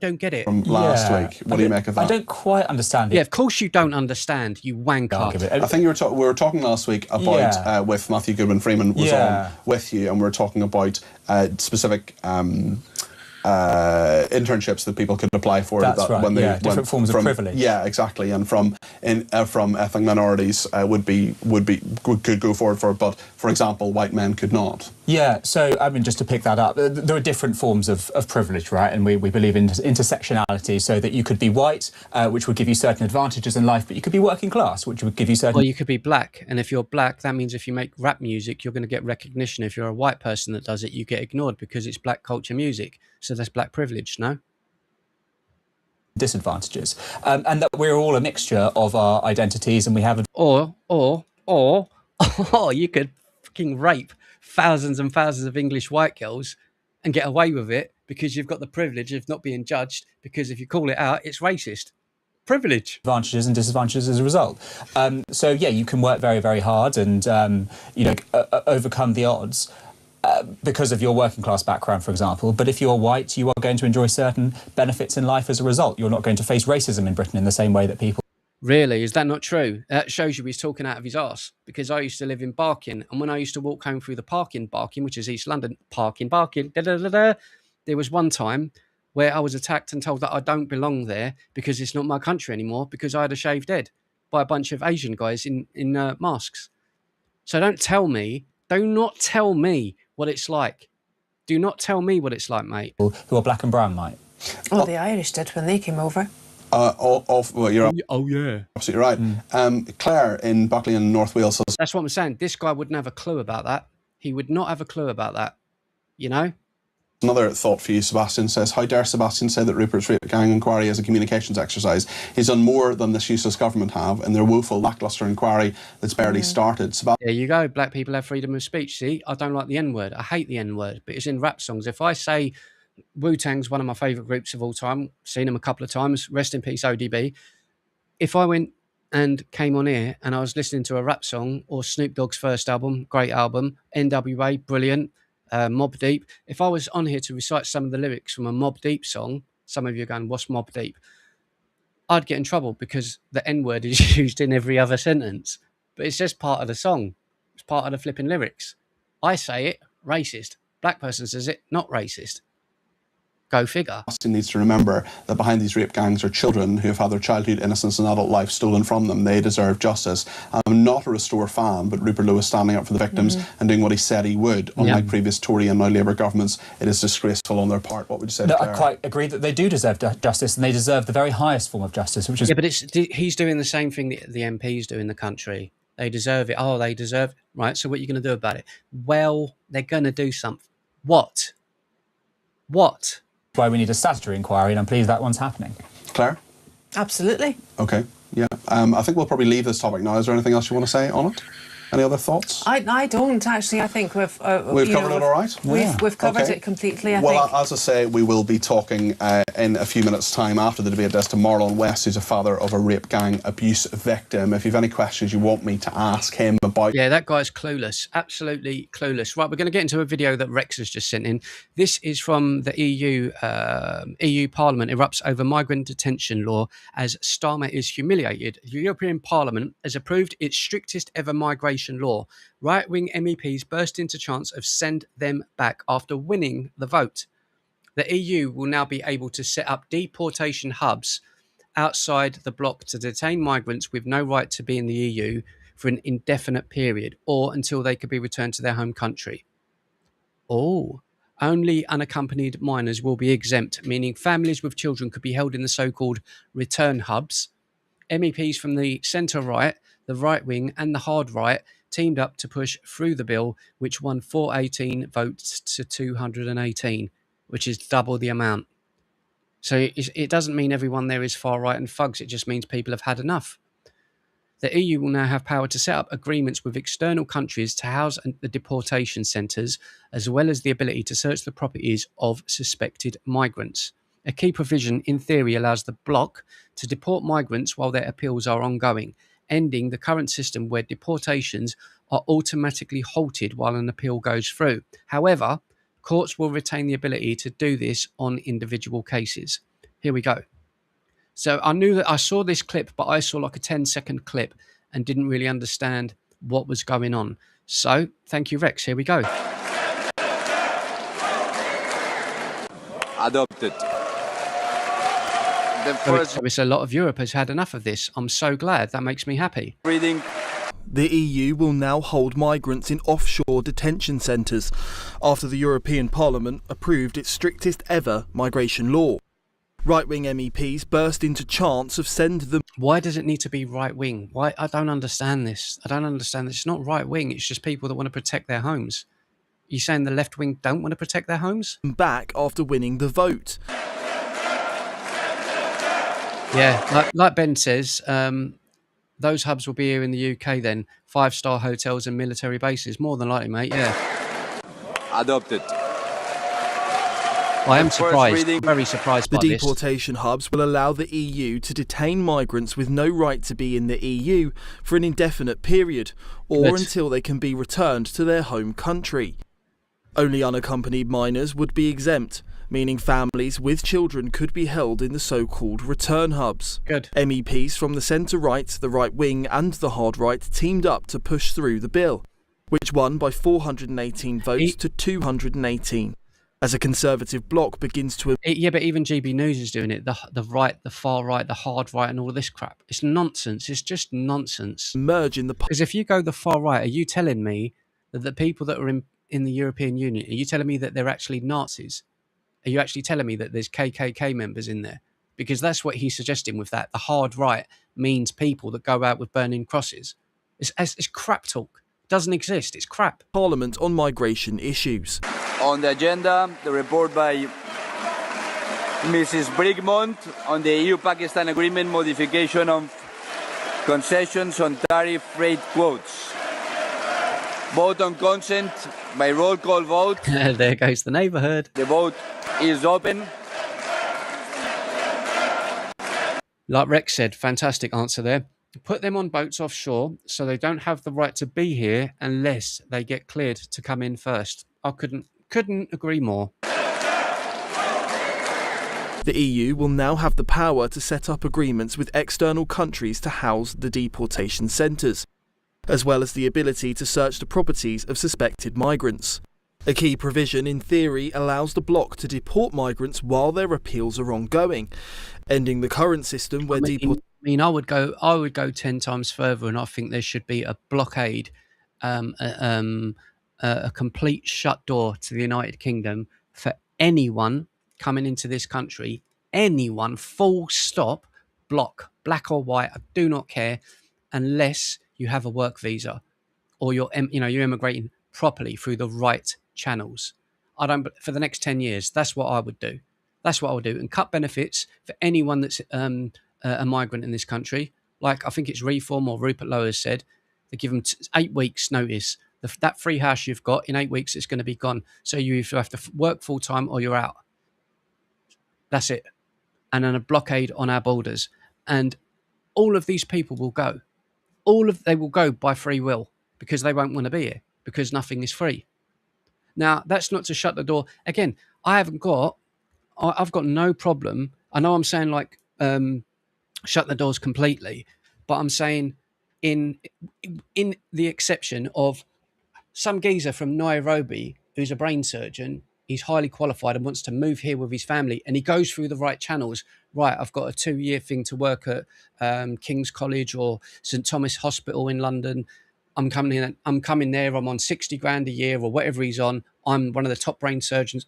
don't get it. from last week. What do you make of that? I don't quite understand it. Yeah, of course you don't understand, you wanker. Argument. I think we were talking last week about with Matthew Goodwin Freeman was on with you, and we were talking about specific internships that people could apply for. That's right. When they different forms of privilege. Yeah, exactly. And from ethnic minorities could go forward for it, but for example, white men could not. Yeah, so I mean, just to pick that up, there are different forms of privilege, right? And we believe in intersectionality, so that you could be white, which would give you certain advantages in life, but you could be working class, which would give you certain... Well, you could be black, and if you're black, that means if you make rap music, you're going to get recognition. If you're a white person that does it, you get ignored because it's black culture music. So that's black privilege, no? disadvantages, and that we're all a mixture of our identities, and we have... Or you could fucking rape thousands and thousands of English white girls and get away with it because you've got the privilege of not being judged, because if you call it out, it's racist. Privilege. Advantages and disadvantages as a result. So yeah, you can work very, very hard and overcome the odds because of your working class background, for example. But if you're white, you are going to enjoy certain benefits in life as a result. You're not going to face racism in Britain in the same way that people... Really? Is that not true? That shows you he's talking out of his arse. Because I used to live in Barking, and when I used to walk home through the Barking, which is East London, Barking, there was one time where I was attacked and told that I don't belong there because it's not my country anymore, because I had a shaved head by a bunch of Asian guys in masks. So do not tell me what it's like. Do not tell me what it's like, mate. Who are black and brown, mate. Oh, the Irish did when they came over. Well, you're yeah, absolutely right. Claire in Buckley in North Wales says... That's what I'm saying. This guy wouldn't have a clue about that. He would not have a clue about that, you know? Another thought for you, Sebastian says, how dare Sebastian say that Rupert's rape gang inquiry is a communications exercise? He's done more than this useless government have in their woeful, lacklustre inquiry that's barely started. There you go. Black people have freedom of speech. See, I don't like the N-word. I hate the N-word, but it's in rap songs. If I say Wu-Tang's one of my favourite groups of all time, seen them a couple of times, rest in peace ODB. If I went and came on here and I was listening to a rap song or Snoop Dogg's first album, great album, NWA, brilliant, Mobb Deep. If I was on here to recite some of the lyrics from a Mobb Deep song, some of you are going, what's Mobb Deep? I'd get in trouble because the N-word is used in every other sentence. But it's just part of the song. It's part of the flipping lyrics. I say it, racist. Black person says it, not racist. Go figure. Sebastian needs to remember that behind these rape gangs are children who have had their childhood, innocence and adult life stolen from them. They deserve justice. I'm not a Restore fan, but Rupert Lewis standing up for the victims and doing what he said he would, unlike previous Tory and now Labour governments. It is disgraceful on their part. What would you say to Claire? I quite agree that they do deserve justice, and they deserve the very highest form of justice, which is... Yeah, but he's doing the same thing that the MPs do in the country. They deserve it. Oh, they deserve it. Right, so what are you going to do about it? Well, they're going to do something. What? Why we need a statutory inquiry, and I'm pleased that one's happening. Claire? Absolutely. Okay, yeah. I think we'll probably leave this topic now. Is there anything else you want to say on it? Any other thoughts? I don't actually. I think we've covered it all right. We've covered it completely. I well, think. As I say, we will be talking in a few minutes' time after the debate desk to Marlon West, who's a father of a rape gang abuse victim. If you have any questions you want me to ask him about... Yeah, that guy's clueless. Absolutely clueless. Right, we're going to get into a video that Rex has just sent in. This is from the EU. EU Parliament erupts over migrant detention law as Starmer is humiliated. The European Parliament has approved its strictest ever migration law. Right-wing MEPs burst into chants of send them back after winning the vote. The EU will now be able to set up deportation hubs outside the bloc to detain migrants with no right to be in the EU for an indefinite period or until they could be returned to their home country. Oh, only unaccompanied minors will be exempt, meaning families with children could be held in the so-called return hubs. MEPs from the centre-right, the right-wing and the hard-right teamed up to push through the bill, which won 418 votes to 218, which is double the amount. So it doesn't mean everyone there is far-right and thugs. It just means people have had enough. The EU will now have power to set up agreements with external countries to house the deportation centres, as well as the ability to search the properties of suspected migrants. A key provision, in theory, allows the bloc to deport migrants while their appeals are ongoing, ending the current system where deportations are automatically halted while an appeal goes through. However, courts will retain the ability to do this on individual cases. Here we go. So I knew that I saw this clip, but I saw like a 10-second clip and didn't really understand what was going on. So thank you, Rex. Here we go. Adopted. The So it's a lot of Europe has had enough of this. I'm so glad. That makes me happy. reading. The EU will now hold migrants in offshore detention centres after the European Parliament approved its strictest ever migration law. Right-wing MEPs burst into chants of send them. Why does it need to be right wing? Why? I don't understand this. I don't understand this. It's not right wing. It's just people that want to protect their homes. You saying the left wing don't want to protect their homes? Back after winning the vote. Yeah, like Ben says, those hubs will be here in the UK then. 5-star hotels and military bases. More than likely, mate, yeah. Adopted. I am surprised. I'm very surprised The by this. deportation hubs will allow the EU to detain migrants with no right to be in the EU for an indefinite period, or Good. until they can be returned to their home country. Only unaccompanied minors would be exempt, meaning families with children could be held in the so-called return hubs. Good. MEPs from the centre-right, the right-wing and the hard-right teamed up to push through the bill, which won by 418 votes to 218. As a Conservative bloc begins to... Yeah, but even GB News is doing it. The right, the far right, the hard right and all of this crap. It's nonsense. It's just nonsense. Merge in the... Because if you go the far right, are you telling me that the people that are in the European Union, are you telling me that they're actually Nazis? Are you actually telling me that there's KKK members in there? Because that's what he's suggesting with that. The hard right means people that go out with burning crosses. It's crap talk. It doesn't exist. It's crap. Parliament on migration issues. On the agenda, the report by Mrs. Brigmont on the EU-Pakistan agreement modification of concessions on tariff rate quotes. Vote on consent by roll call vote. There goes the neighbourhood. The vote is open. Like Rex said, fantastic answer there. Put them on boats offshore so they don't have the right to be here unless they get cleared to come in first. I couldn't agree more. The EU will now have the power to set up agreements with external countries to house the deportation centres, as well as the ability to search the properties of suspected migrants. A key provision, in theory, allows the bloc to deport migrants while their appeals are ongoing, ending the current system where I would go 10 times further, and I think there should be a blockade, a complete shut door to the United Kingdom for anyone coming into this country. Anyone, full stop, block, black or white, I do not care, unless you have a work visa or you're immigrating properly through the right channels. For the next 10 years, that's what I would do. That's what I would do, and cut benefits for anyone that's a migrant in this country. Like I think it's Reform or Rupert Lowe has said, they give them 8 weeks notice. That free house you've got, in 8 weeks it's going to be gone. So you either have to work full time or you're out. That's it. And then a blockade on our borders, and all of these people will go. They will go by free will because they won't want to be here because nothing is free. Now that's not to shut the door. Again, I've got no problem. I know I'm saying like shut the doors completely, but I'm saying in the exception of some geezer from Nairobi who's a brain surgeon, he's highly qualified and wants to move here with his family, and he goes through the right channels. Right, I've got a 2-year thing to work at King's College or St Thomas Hospital in London. I'm coming there. I'm on 60 grand a year or whatever he's on. I'm one of the top brain surgeons.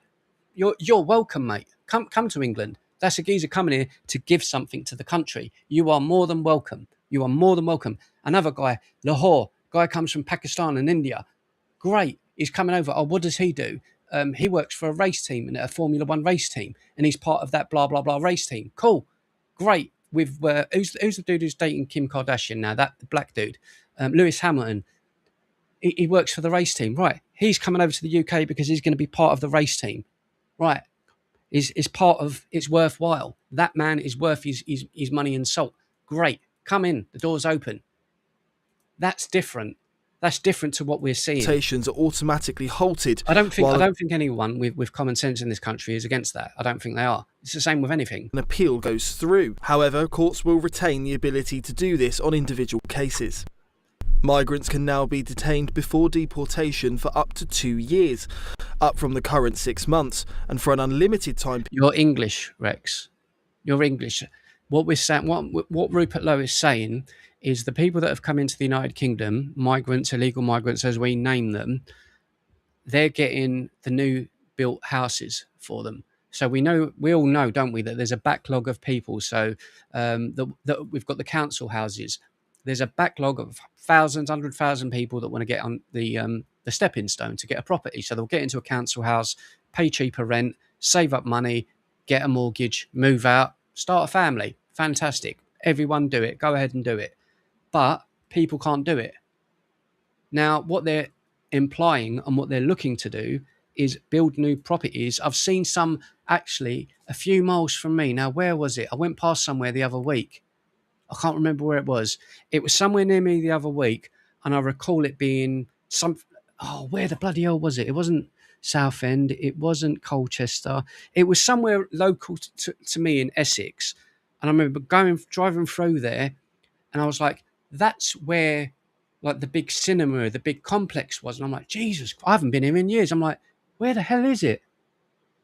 You're welcome, mate. Come to England. That's a geezer coming here to give something to the country. You are more than welcome. You are more than welcome. Another guy, Lahore, guy comes from Pakistan and India. Great. He's coming over. Oh, what does he do? He works for a race team and a Formula One race team, and he's part of that blah, blah, blah race team. Cool. Great. With who's the dude who's dating Kim Kardashian now? That black dude. Lewis Hamilton. He works for the race team. Right. He's coming over to the UK because he's going to be part of the race team. Right. is part of it's worthwhile. That man is worth his money and salt. Great. Come in. The door's open. That's different. That's different to what we're seeing. Deportations are automatically halted. I don't think anyone with common sense in this country is against that. I don't think they are. It's the same with anything. An appeal goes through. However, courts will retain the ability to do this on individual cases. Migrants can now be detained before deportation for up to 2 years, up from the current 6 months, and for an unlimited time. You're English, Rex. You're English. What we're saying, what Rupert Lowe is saying, is the people that have come into the United Kingdom, migrants, illegal migrants, as we name them, they're getting the new built houses for them. So we all know, don't we, that there's a backlog of people. So that we've got the council houses. There's a backlog of thousands, 100,000 people that want to get on the stepping stone to get a property. So they'll get into a council house, pay cheaper rent, save up money, get a mortgage, move out, start a family. Fantastic. Everyone do it. Go ahead and do it. But people can't do it. Now, what they're implying and what they're looking to do is build new properties. I've seen some actually a few miles from me. Now, where was it? I went past somewhere the other week. I can't remember where it was. It was somewhere near me the other week, and I recall it being where the bloody hell was it? It wasn't Southend. It wasn't Colchester. It was somewhere local to me in Essex. And I remember driving through there, and I was like, that's where like the big cinema, the big complex was. And I'm like, Jesus, I haven't been here in years. I'm like, where the hell is it?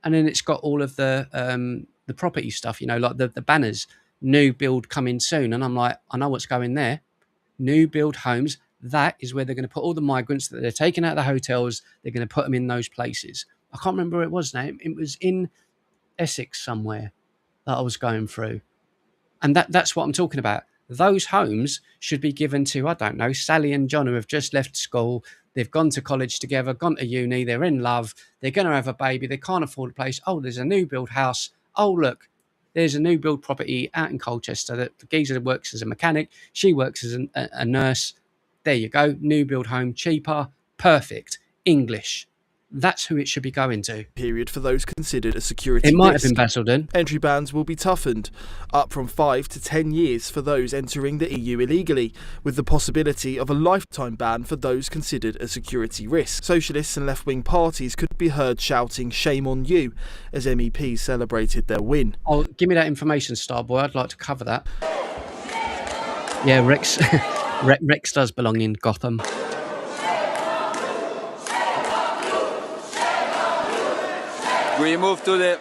And then it's got all of the property stuff, like the banners, new build coming soon. And I'm like, I know what's going there. New build homes. That is where they're going to put all the migrants that they're taking out of the hotels. They're going to put them in those places. I can't remember where it was now. It was in Essex somewhere that I was going through. And that's what I'm talking about. Those homes should be given to, I don't know, Sally and John, who have just left school. They've gone to college together, gone to uni. They're in love. They're going to have a baby. They can't afford a place. Oh, there's a new build house. Oh, look, there's a new build property out in Colchester that the geezer works as a mechanic. She works as a nurse. There you go. New build home, cheaper, perfect, English. That's who it should be going to. Period for those considered a security risk. It might risk. have been Basildon. Entry bans will be toughened, up from 5 to 10 years for those entering the EU illegally, with the possibility of a lifetime ban for those considered a security risk. Socialists and left-wing parties could be heard shouting "shame on you" as MEPs celebrated their win. Oh, give me that information, Starboy. I'd like to cover that. Yeah, Rex. Rex does belong in Gotham. We move to the...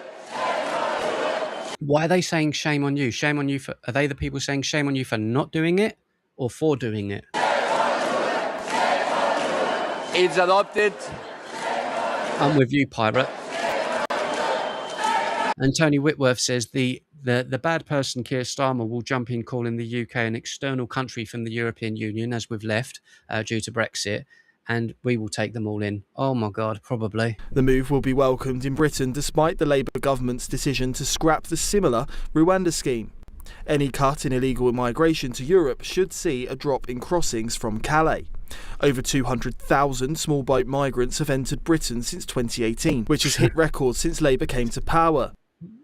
Why are they saying shame on you? Shame on you for... Are they the people saying shame on you for not doing it or for doing it? It's adopted. I'm with you, pirate. And Tony Whitworth says the bad person Keir Starmer will jump in calling the UK an external country from the European Union, as we've left due to Brexit. And we will take them all in. Oh my God, probably. The move will be welcomed in Britain despite the Labour government's decision to scrap the similar Rwanda scheme. Any cut in illegal migration to Europe should see a drop in crossings from Calais. Over 200,000 small boat migrants have entered Britain since 2018, which has hit records since Labour came to power.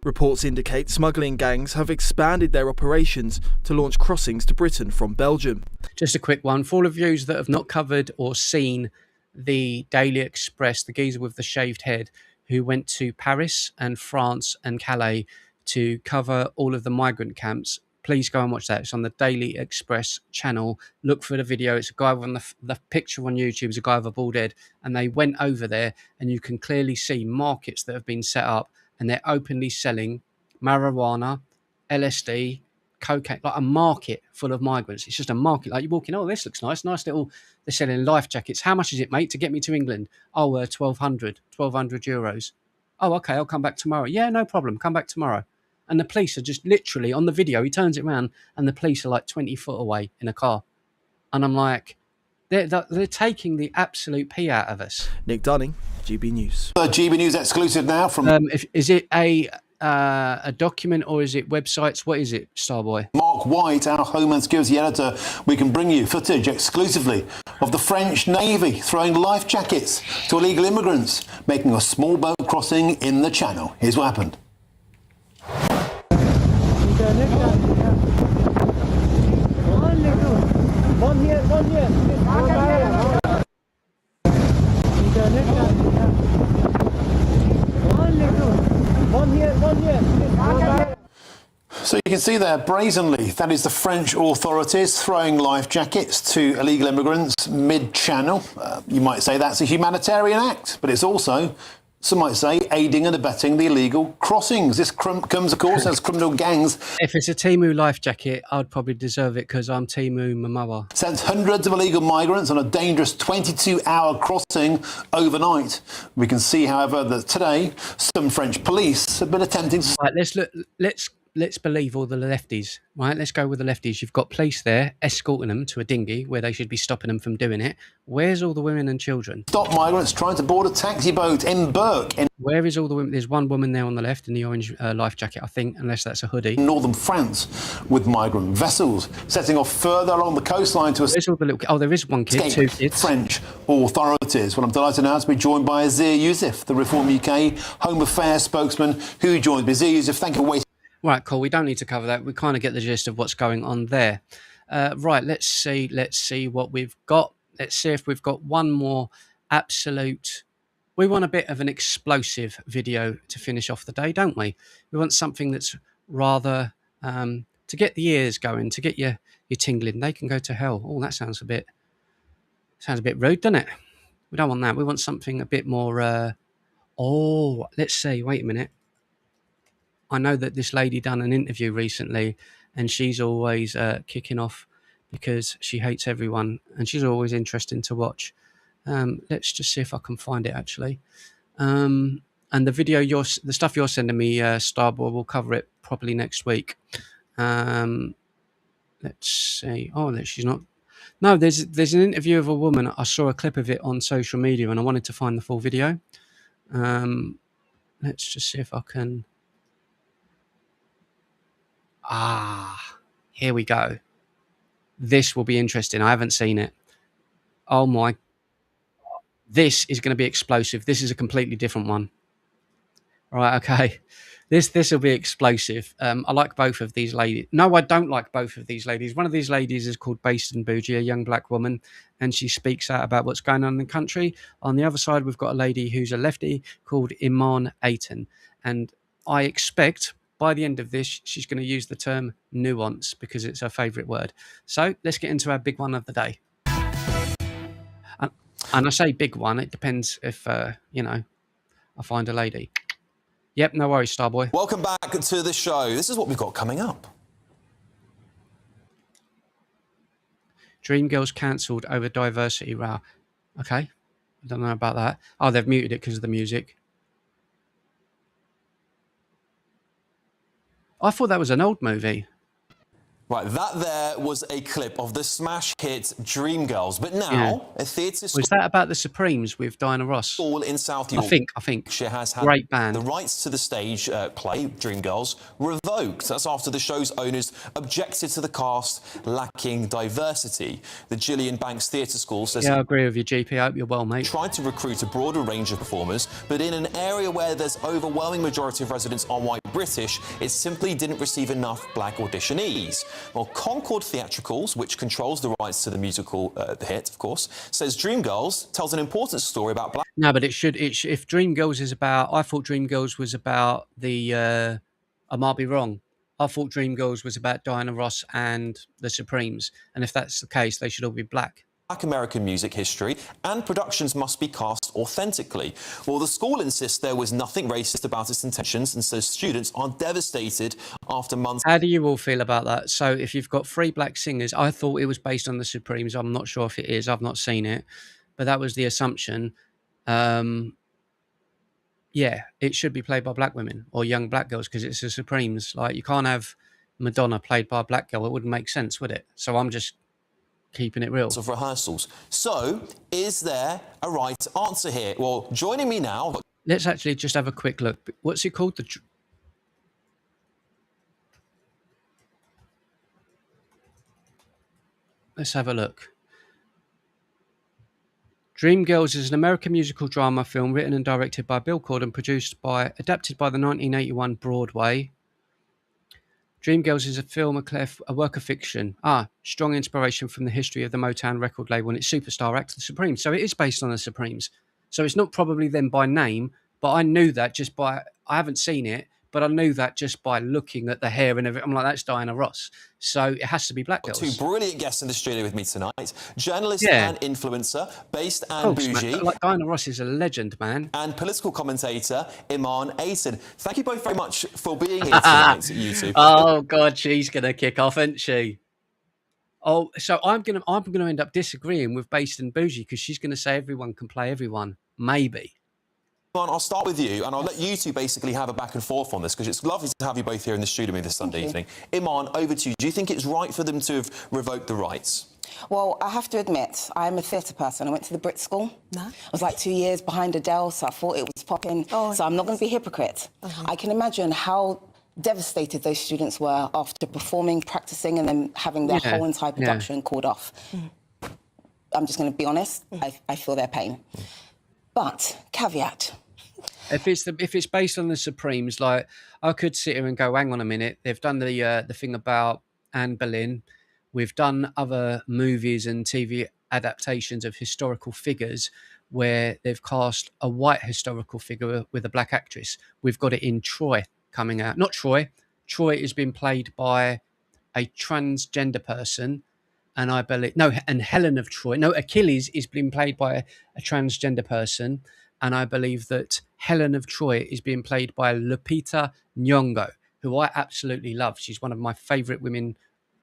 Reports indicate smuggling gangs have expanded their operations to launch crossings to Britain from Belgium. Just a quick one. For all of you that have not covered or seen the Daily Express, the geezer with the shaved head who went to Paris and France and Calais to cover all of the migrant camps, please go and watch that. It's on the Daily Express channel. Look for the video. It's a guy on the picture on YouTube is a guy with a bald head, and they went over there and you can clearly see markets that have been set up and they're openly selling marijuana, LSD, cocaine, like a market full of migrants. It's just a market. Like you're walking, oh, this looks nice little, they're selling life jackets. How much is it, mate, to get me to England? Oh, 1,200 euros. Oh, okay, I'll come back tomorrow. Yeah, no problem, come back tomorrow. And the police are just literally, on the video, he turns it around and the police are like 20 foot away in a car. And I'm like, they're taking the absolute pee out of us. Nick Dunning, GB News. GB News exclusive now from... Is it a document or is it websites? What is it, Starboy? Mark White, our Homeland Security editor. We can bring you footage exclusively of the French Navy throwing life jackets to illegal immigrants making a small boat crossing in the Channel. Here's what happened. So you can see there brazenly, that is the French authorities throwing life jackets to illegal immigrants mid-channel. You might say that's a humanitarian act, but it's also, some might say, aiding and abetting the illegal crossings. This comes, of course, as criminal gangs. If it's a Timu life jacket, I'd probably deserve it because I'm Timu Mamawa. Sent hundreds of illegal migrants on a dangerous 22-hour crossing overnight. We can see, however, that today some French police have been attempting to... Right, let's believe all the lefties, right? Let's go with the lefties. You've got police there escorting them to a dinghy where they should be stopping them from doing it. Where's all the women and children? Stop migrants trying to board a taxi boat in Burke. Where is all the women? There's one woman there on the left in the orange life jacket, I think, unless that's a hoodie. Northern France with migrant vessels setting off further along the coastline to There's all the little... Oh, there is one kid, two kids. French authorities. Well, I'm delighted now to be joined by Azir Youssef, the Reform UK Home Affairs spokesman, who joins me. Azir Youssef, thank you for waiting. Right, cool. We don't need to cover that. We kind of get the gist of what's going on there. Right, let's see what we've got. Let's see if we've got one more absolute... We want a bit of an explosive video to finish off the day, don't we? We want something that's rather... to get the ears going, to get your tingling. They can go to hell. Oh, that sounds a bit rude, doesn't it? We don't want that. We want something a bit more... let's see. Wait a minute. I know that this lady done an interview recently and she's always kicking off because she hates everyone and she's always interesting to watch. Let's just see if I can find it actually. And the video the stuff you're sending me, Starboy, we'll cover it properly next week. Let's see. Oh, she's not. No, there's an interview of a woman. I saw a clip of it on social media and I wanted to find the full video. Let's just see if I can. Here we go. This will be interesting. I haven't seen it. Oh my. This is going to be explosive. This is a completely different one. All right, okay. This will be explosive. I like both of these ladies. No, I don't like both of these ladies. One of these ladies is called Basin Bougie, a young black woman, and she speaks out about what's going on in the country. On the other side, we've got a lady who's a lefty called Iman Aiton. And I expect... by the end of this, she's going to use the term nuance because it's her favourite word. So let's get into our big one of the day. And I say big one, it depends if, I find a lady. Yep, no worries, Starboy. Welcome back to the show. This is what we've got coming up. Dreamgirls cancelled over diversity row. Okay, I don't know about that. Oh, they've muted it because of the music. I thought that was an old movie. Right, that there was a clip of the smash hit Dreamgirls, but now a theatre school... Was that about the Supremes with Diana Ross? ...school in South York. I think. She has had great band. The rights to the stage play, Dreamgirls, revoked. That's after the show's owners objected to the cast lacking diversity. The Gillian Banks Theatre School says... Yeah, I agree with you, GP. I hope you're well, mate. ...tried to recruit a broader range of performers, but in an area where there's overwhelming majority of residents are white British, it simply didn't receive enough black auditionees. Well, Concord Theatricals, which controls the rights to the musical the hit, of course, says Dreamgirls tells an important story about black... No, but if Dreamgirls is about... I thought Dreamgirls was about the... I might be wrong. I thought Dreamgirls was about Diana Ross and the Supremes. And if that's the case, they should all be black. Black American music history, and productions must be cast authentically. Well, the school insists there was nothing racist about its intentions and says students are devastated after months... How do you all feel about that? So if you've got 3 black singers, I thought it was based on the Supremes. I'm not sure if it is. I've not seen it. But that was the assumption. Yeah, it should be played by black women or young black girls because it's the Supremes. Like, you can't have Madonna played by a black girl. It wouldn't make sense, would it? So I'm just... keeping it real. ...of rehearsals. So, is there a right answer here? Well, joining me now... Let's actually just have a quick look. What's it called? Let's have a look. Dreamgirls is an American musical drama film written and directed by Bill Corden, adapted by the 1981 Broadway. Dreamgirls is a film, a work of fiction. Strong inspiration from the history of the Motown record label and its superstar act, the Supremes. So it is based on the Supremes. So it's not probably them by name, but I knew that just by, I haven't seen it, but I knew that just by looking at the hair and everything. I'm like, that's Diana Ross. So it has to be Black Girls. Two brilliant guests in the studio with me tonight. Journalist and influencer, based and bougie. Like Diana Ross is a legend, man. And political commentator, Iman Ayton. Thank you both very much for being here tonight, you two. Oh, God, she's going to kick off, isn't she? Oh, so I'm gonna end up disagreeing with Based and Bougie because she's going to say everyone can play everyone. Maybe. I'll start with you, and I'll let you two basically have a back and forth on this, because it's lovely to have you both here in the studio with me this Sunday evening. Iman, over to you. Do you think it's right for them to have revoked the rights? Well, I have to admit, I'm a theatre person. I went to the Brit School. I was like 2 years behind Adele, so I thought it was popping. So I'm not going to be a hypocrite. I can imagine how devastated those students were after performing, practising, and then having their whole entire production called off. I'm just going to be honest, I feel their pain. But, caveat. If it's based on the Supremes, like, I could sit here and go, hang on a minute, they've done the thing about Anne Boleyn. We've done other movies and TV adaptations of historical figures where they've cast a white historical figure with a black actress. We've got it in Troy coming out. Not Troy. Troy has been played by a transgender person. And I believe, and Helen of Troy. No, Achilles is being played by a transgender person. And I believe that Helen of Troy is being played by Lupita Nyong'o, who I absolutely love. She's one of my favourite women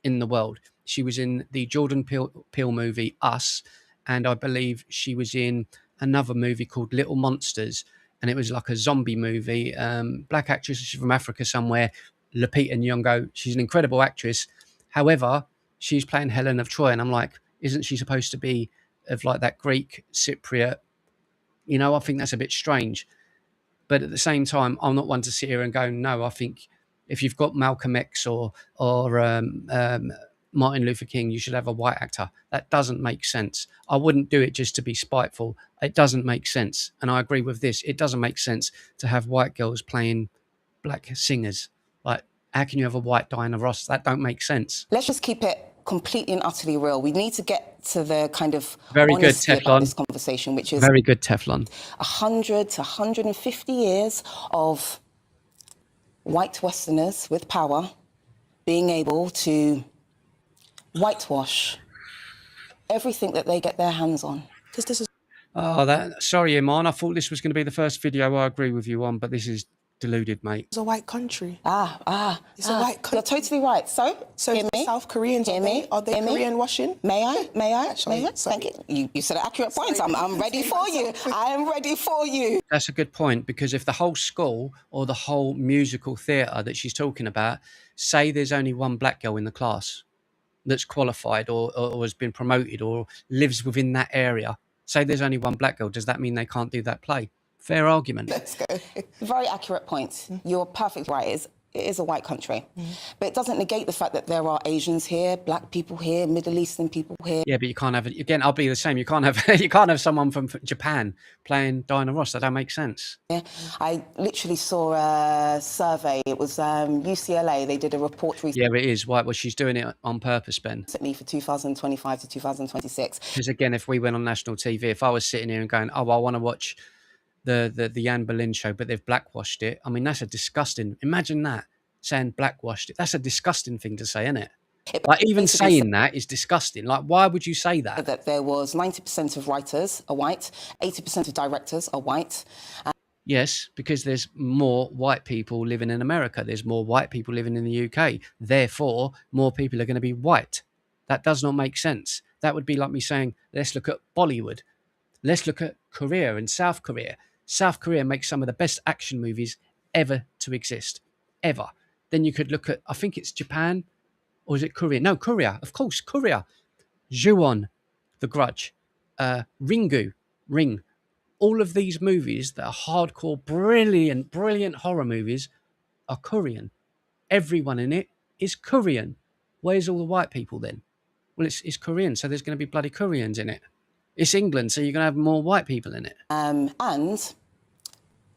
in the world. She was in the Jordan Peele movie, Us. And I believe she was in another movie called Little Monsters. And it was like a zombie movie. Black actress, she's from Africa somewhere. Lupita Nyong'o. She's an incredible actress. However, she's playing Helen of Troy. And I'm like, isn't she supposed to be of like that Greek Cypriot? You know, I think that's a bit strange. But at the same time, I'm not one to sit here and go, no, I think if you've got Malcolm X or Martin Luther King, you should have a white actor. That doesn't make sense. I wouldn't do it just to be spiteful. It doesn't make sense. And I agree with this. It doesn't make sense to have white girls playing black singers. Like, how can you have a white Diana Ross? That don't make sense. Let's just keep it completely and utterly real. We need to get to the kind of very good Teflon about this conversation, which is very good Teflon. 100 to 150 years of white Westerners with power being able to whitewash everything that they get their hands on. Because this is... Sorry, Iman. I thought this was going to be the first video I agree with you on, but this is deluded, mate. It's a white country. It's a white country. You're totally right. So South Koreans, are they Korean washing? May I? Actually, Thank you. You said accurate points. I'm ready for you. I am ready for you. That's a good point, because if the whole school or the whole musical theatre that she's talking about, say there's only one black girl in the class that's qualified or has been promoted or lives within that area, say there's only one black girl, does that mean they can't do that play? Fair argument. Let's go. Very accurate point. You're perfectly right. It is a white country. But it doesn't negate the fact that there are Asians here, black people here, Middle Eastern people here. Yeah, but you can't have, again, I'll be the same. You can't have someone from Japan playing Diana Ross. That don't make sense. Yeah, I literally saw a survey. It was UCLA. They did a report recently. Yeah, it is. Why? Well, she's doing it on purpose, Ben. For 2025 to 2026. Because again, if we went on national TV, if I was sitting here and going, oh, I want to watch the Anne Boleyn show, but they've blackwashed it. I mean, that's a disgusting. Imagine that, saying blackwashed it. That's a disgusting thing to say, isn't it? Like, even saying that is disgusting. Like, why would you say that? That there was 90% of writers are white, 80% of directors are white. Yes, because there's more white people living in America. There's more white people living in the UK. Therefore, more people are going to be white. That does not make sense. That would be like me saying, let's look at Bollywood. Let's look at Korea and South Korea. South Korea makes some of the best action movies ever to exist. Ever. Then you could look at, I think it's Japan, or is it Korea? No, Korea. Of course, Korea. Ju-on, The Grudge. Ring. All of these movies that are hardcore, brilliant horror movies are Korean. Everyone in it is Korean. Where's all the white people then? Well, it's Korean, so there's going to be bloody Koreans in it. It's England, so you're going to have more white people in it. And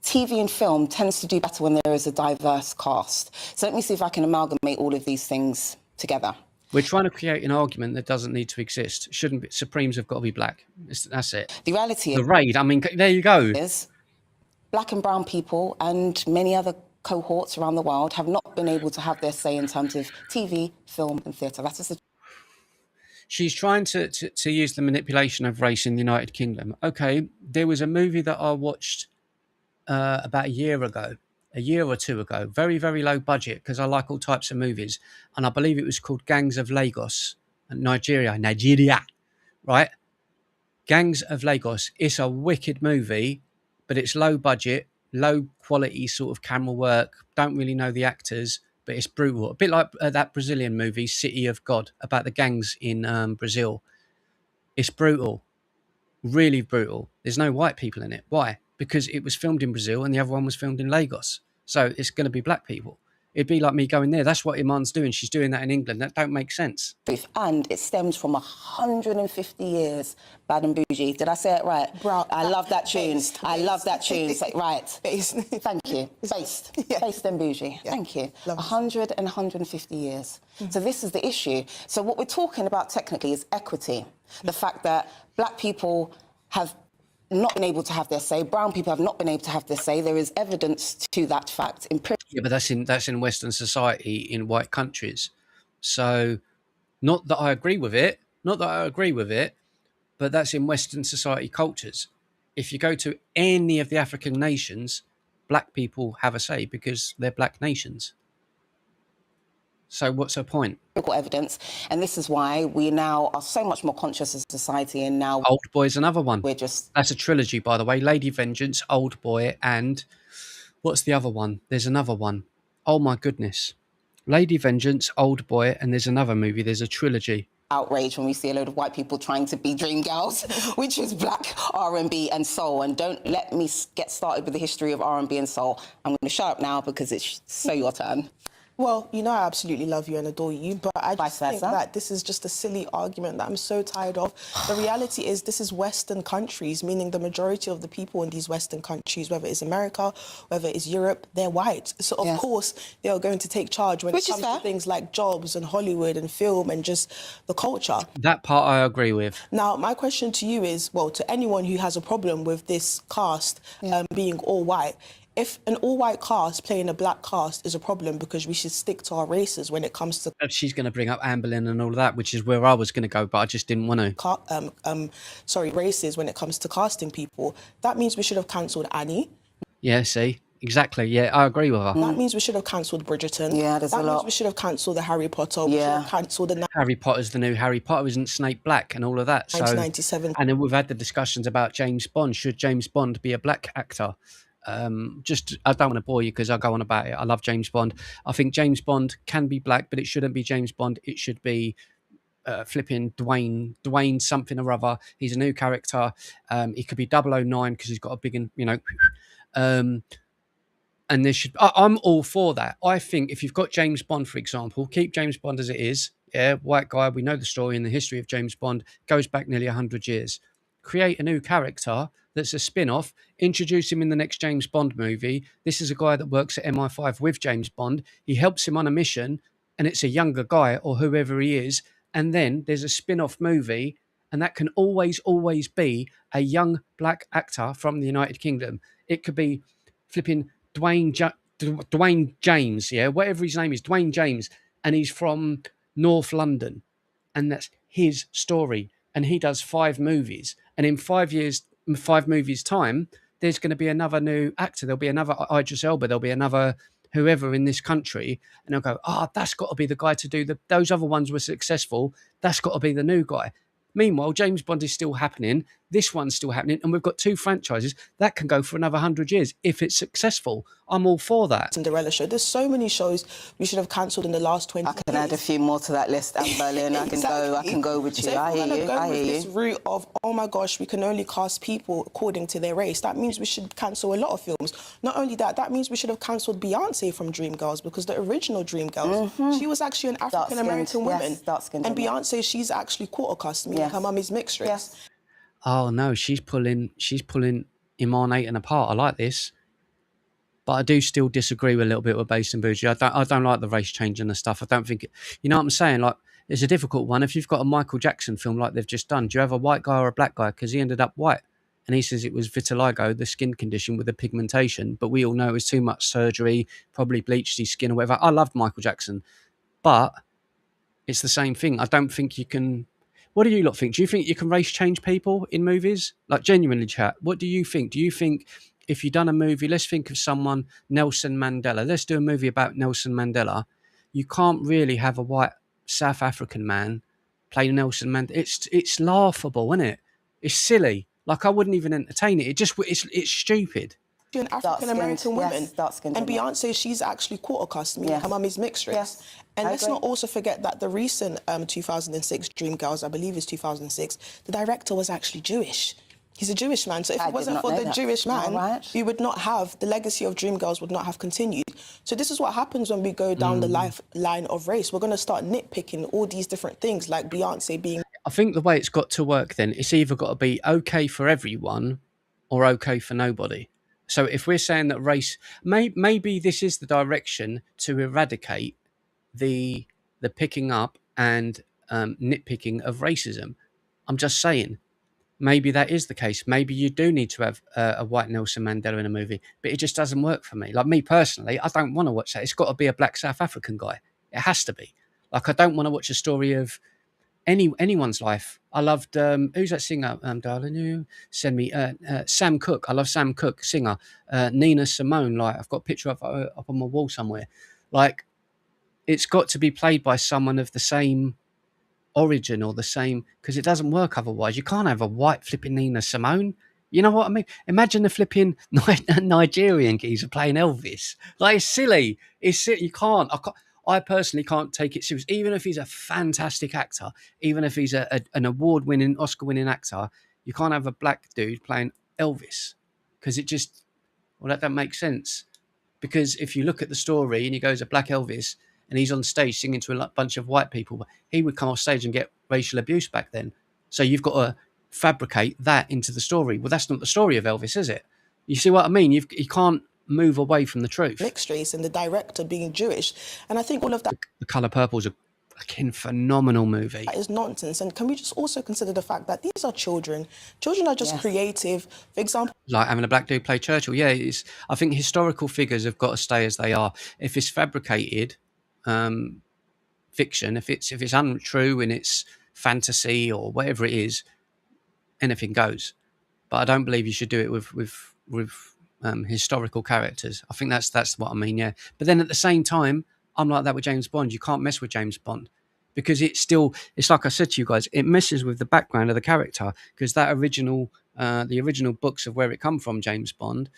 TV and film tends to do better when there is a diverse cast. So let me see if I can amalgamate all of these things together. We're trying to create an argument that doesn't need to exist. Shouldn't be. Supremes have got to be black. That's it. The reality The raid. I mean, there you go. is black and brown people and many other cohorts around the world have not been able to have their say in terms of TV, film and theatre. That is the She's trying to use the manipulation of race in the United Kingdom. Okay, there was a movie that I watched about a year or two ago, very, very low budget, because I like all types of movies. And I believe it was called Gangs of Lagos, Nigeria, right? Gangs of Lagos. It's a wicked movie, but it's low budget, low quality sort of camera work. Don't really know the actors, but it's brutal. A bit like that Brazilian movie, City of God, about the gangs in Brazil. It's brutal, really brutal. There's no white people in it. Why? Because it was filmed in Brazil and the other one was filmed in Lagos. So it's going to be black people. It'd be like me going there. That's what Iman's doing. She's doing that in England. That don't make sense. and it stems from 150 years. Bad and Bougie. Did I say it right? Bro, I love that tune. I love that tune. Right. Thank you. Based and Bougie. Yeah. Thank you. Love 100 and 150 years. So this is the issue. So what we're talking about technically is equity. The fact that black people have not been able to have their say. Brown people have not been able to have their say. There is evidence to that fact. Yeah, but that's in Western society in white countries. So not that I agree with it, but that's in Western society cultures. If you go to any of the African nations, black people have a say because they're black nations. So what's her point? Evidence, and this is why we now are so much more conscious as a society, and now Old Boy's another one. That's a trilogy, by the way. Lady Vengeance, Old Boy, and what's the other one? There's another one. Oh my goodness. Lady Vengeance, Old Boy, and there's another movie. There's a trilogy. Outrage when we see a load of white people trying to be dream girls, which is black R&B and soul. And don't let me get started with the history of R&B and soul. I'm going to shut up now because it's so your turn. Well, you know I absolutely love you and adore you, but I just think that this is just a silly argument that I'm so tired of. The reality is this is Western countries, meaning the majority of the people in these Western countries, whether it's America, whether it's Europe, they're white. So, of course, they are going to take charge when it comes to things like jobs and Hollywood and film and just the culture. That part I agree with. Now, my question to you is, well, to anyone who has a problem with this cast being all white, if an all-white cast playing a black cast is a problem because we should stick to our races when it comes to... She's going to bring up Anne Boleyn and all of that, which is where I was going to go, but I just didn't want to. Races when it comes to casting people. That means we should have cancelled Annie. Yeah, see? Exactly. Yeah, I agree with her. That means we should have cancelled Bridgerton. Yeah, there's a lot. That means we should have cancelled the Harry Potter. We should have cancelled the... Harry Potter's the new Harry Potter, isn't Snape black and all of that? 1997. And then we've had the discussions about James Bond. Should James Bond be a black actor? I don't want to bore you because I'll go on about it. I love James Bond. I think James Bond can be black, but it shouldn't be James Bond. It should be flipping Dwayne something or other. He's a new character. He could be 009 because he's got a big, and there should. I'm all for that. I think if you've got James Bond, for example, keep James Bond as it is. Yeah, white guy. We know the story and the history of James Bond goes back nearly 100 years. Create a new character that's a spin-off, introduce him in the next James Bond movie. This is a guy that works at MI5 with James Bond. He helps him on a mission, and it's a younger guy or whoever he is. And then there's a spin-off movie, and that can always be a young black actor from the United Kingdom. It could be flipping Dwayne James, yeah, whatever his name is, Dwayne James, and he's from North London, and that's his story. And he does 5 movies, and in 5 movies' time, there's going to be another new actor. There'll be another Idris Elba. There'll be another whoever in this country, and they'll go, that's got to be the guy to do those other ones were successful. That's got to be the new guy. Meanwhile, James Bond is still happening. This one's still happening. And we've got 2 franchises that can go for another 100 years if it's successful. I'm all for that. Cinderella show. There's so many shows we should have cancelled in the last 20 years. I can add a few more to that list, Anne Boleyn. I can go with you. So I hear you. I hear you. This route of, oh my gosh, we can only cast people according to their race. That means we should cancel a lot of films. Not only that, that means we should have cancelled Beyonce from Dreamgirls, because the original Dreamgirls, she was actually an African-American woman. And Beyonce, she's actually quarter caste, meaning her mum is mixed race. Yes. Oh no, she's pulling Iman Ayton apart. I like this. but I do still disagree with a little bit with Based and Bougie. I don't like the race changing and stuff. I don't think you know what I'm saying. Like, it's a difficult one. If you've got a Michael Jackson film like they've just done, do you have a white guy or a black guy? Because he ended up white, and he says it was vitiligo, the skin condition with the pigmentation. But we all know it was too much surgery, probably bleached his skin or whatever. I loved Michael Jackson, but it's the same thing. I don't think you can. What do you lot think? Do you think you can race change people in movies? Like, genuinely, chat. What do you think? Do you think if you've done a movie, let's think of someone, Nelson Mandela. Let's do a movie about Nelson Mandela. You can't really have a white South African man play Nelson Mandela. It's laughable, isn't it? It's silly. Like, I wouldn't even entertain it. It's stupid. An African American woman, yes, and Beyonce, she's actually quarter caste. Meaning her mum is mixed race. Yes, and let's not also forget that the recent 2006 Dreamgirls, I believe it's 2006, the director was actually Jewish. He's a Jewish man, so if it wasn't for the Jewish man, we would not have, the legacy of Dreamgirls would not have continued. So this is what happens when we go down the line of race. We're going to start nitpicking all these different things, like Beyonce being... I think the way it's got to work then, it's either got to be okay for everyone or okay for nobody. So if we're saying that race, maybe this is the direction to eradicate the picking up and nitpicking of racism. I'm just saying. Maybe that is the case. Maybe you do need to have a white Nelson Mandela in a movie, but it just doesn't work for me. Like, me personally, I don't want to watch that. It's got to be a black South African guy. It has to be. Like, I don't want to watch a story of anyone's life. I loved who's that singer? Darling, you send me Sam Cooke. I love Sam Cooke, singer. Nina Simone. Like, I've got a picture of her up on my wall somewhere. Like, it's got to be played by someone of the same origin or the same, because it doesn't work otherwise. You can't have a white flipping Nina Simone. You know what I mean? Imagine the flipping Nigerian geezer playing Elvis. Like, it's silly. It's silly. You can't. I personally can't take it serious. Even if he's a fantastic actor, even if he's an award-winning, Oscar-winning actor, you can't have a black dude playing Elvis, because it just, well, that doesn't make sense. Because if you look at the story and he goes a black Elvis, and he's on stage singing to a bunch of white people, he would come off stage and get racial abuse back then. So you've got to fabricate that into the story. Well, that's not the story of Elvis, is it? You see what I mean? You can't move away from the truth. Mixed race and the director being Jewish. And I think all of that... The Colour Purple is a fucking phenomenal movie. That is nonsense. And can we just also consider the fact that these are children? Children are just creative. For example... Like having a black dude play Churchill. Yeah, I think historical figures have got to stay as they are. If it's fabricated... fiction, if it's untrue and it's fantasy or whatever it is, anything goes. But I don't believe you should do it with historical characters. I think that's what I mean. Yeah, but then at the same time, I'm like that with James Bond. You can't mess with James Bond because it's like I said to you guys, it messes with the background of the character, because that the original books of where it come from, James Bond,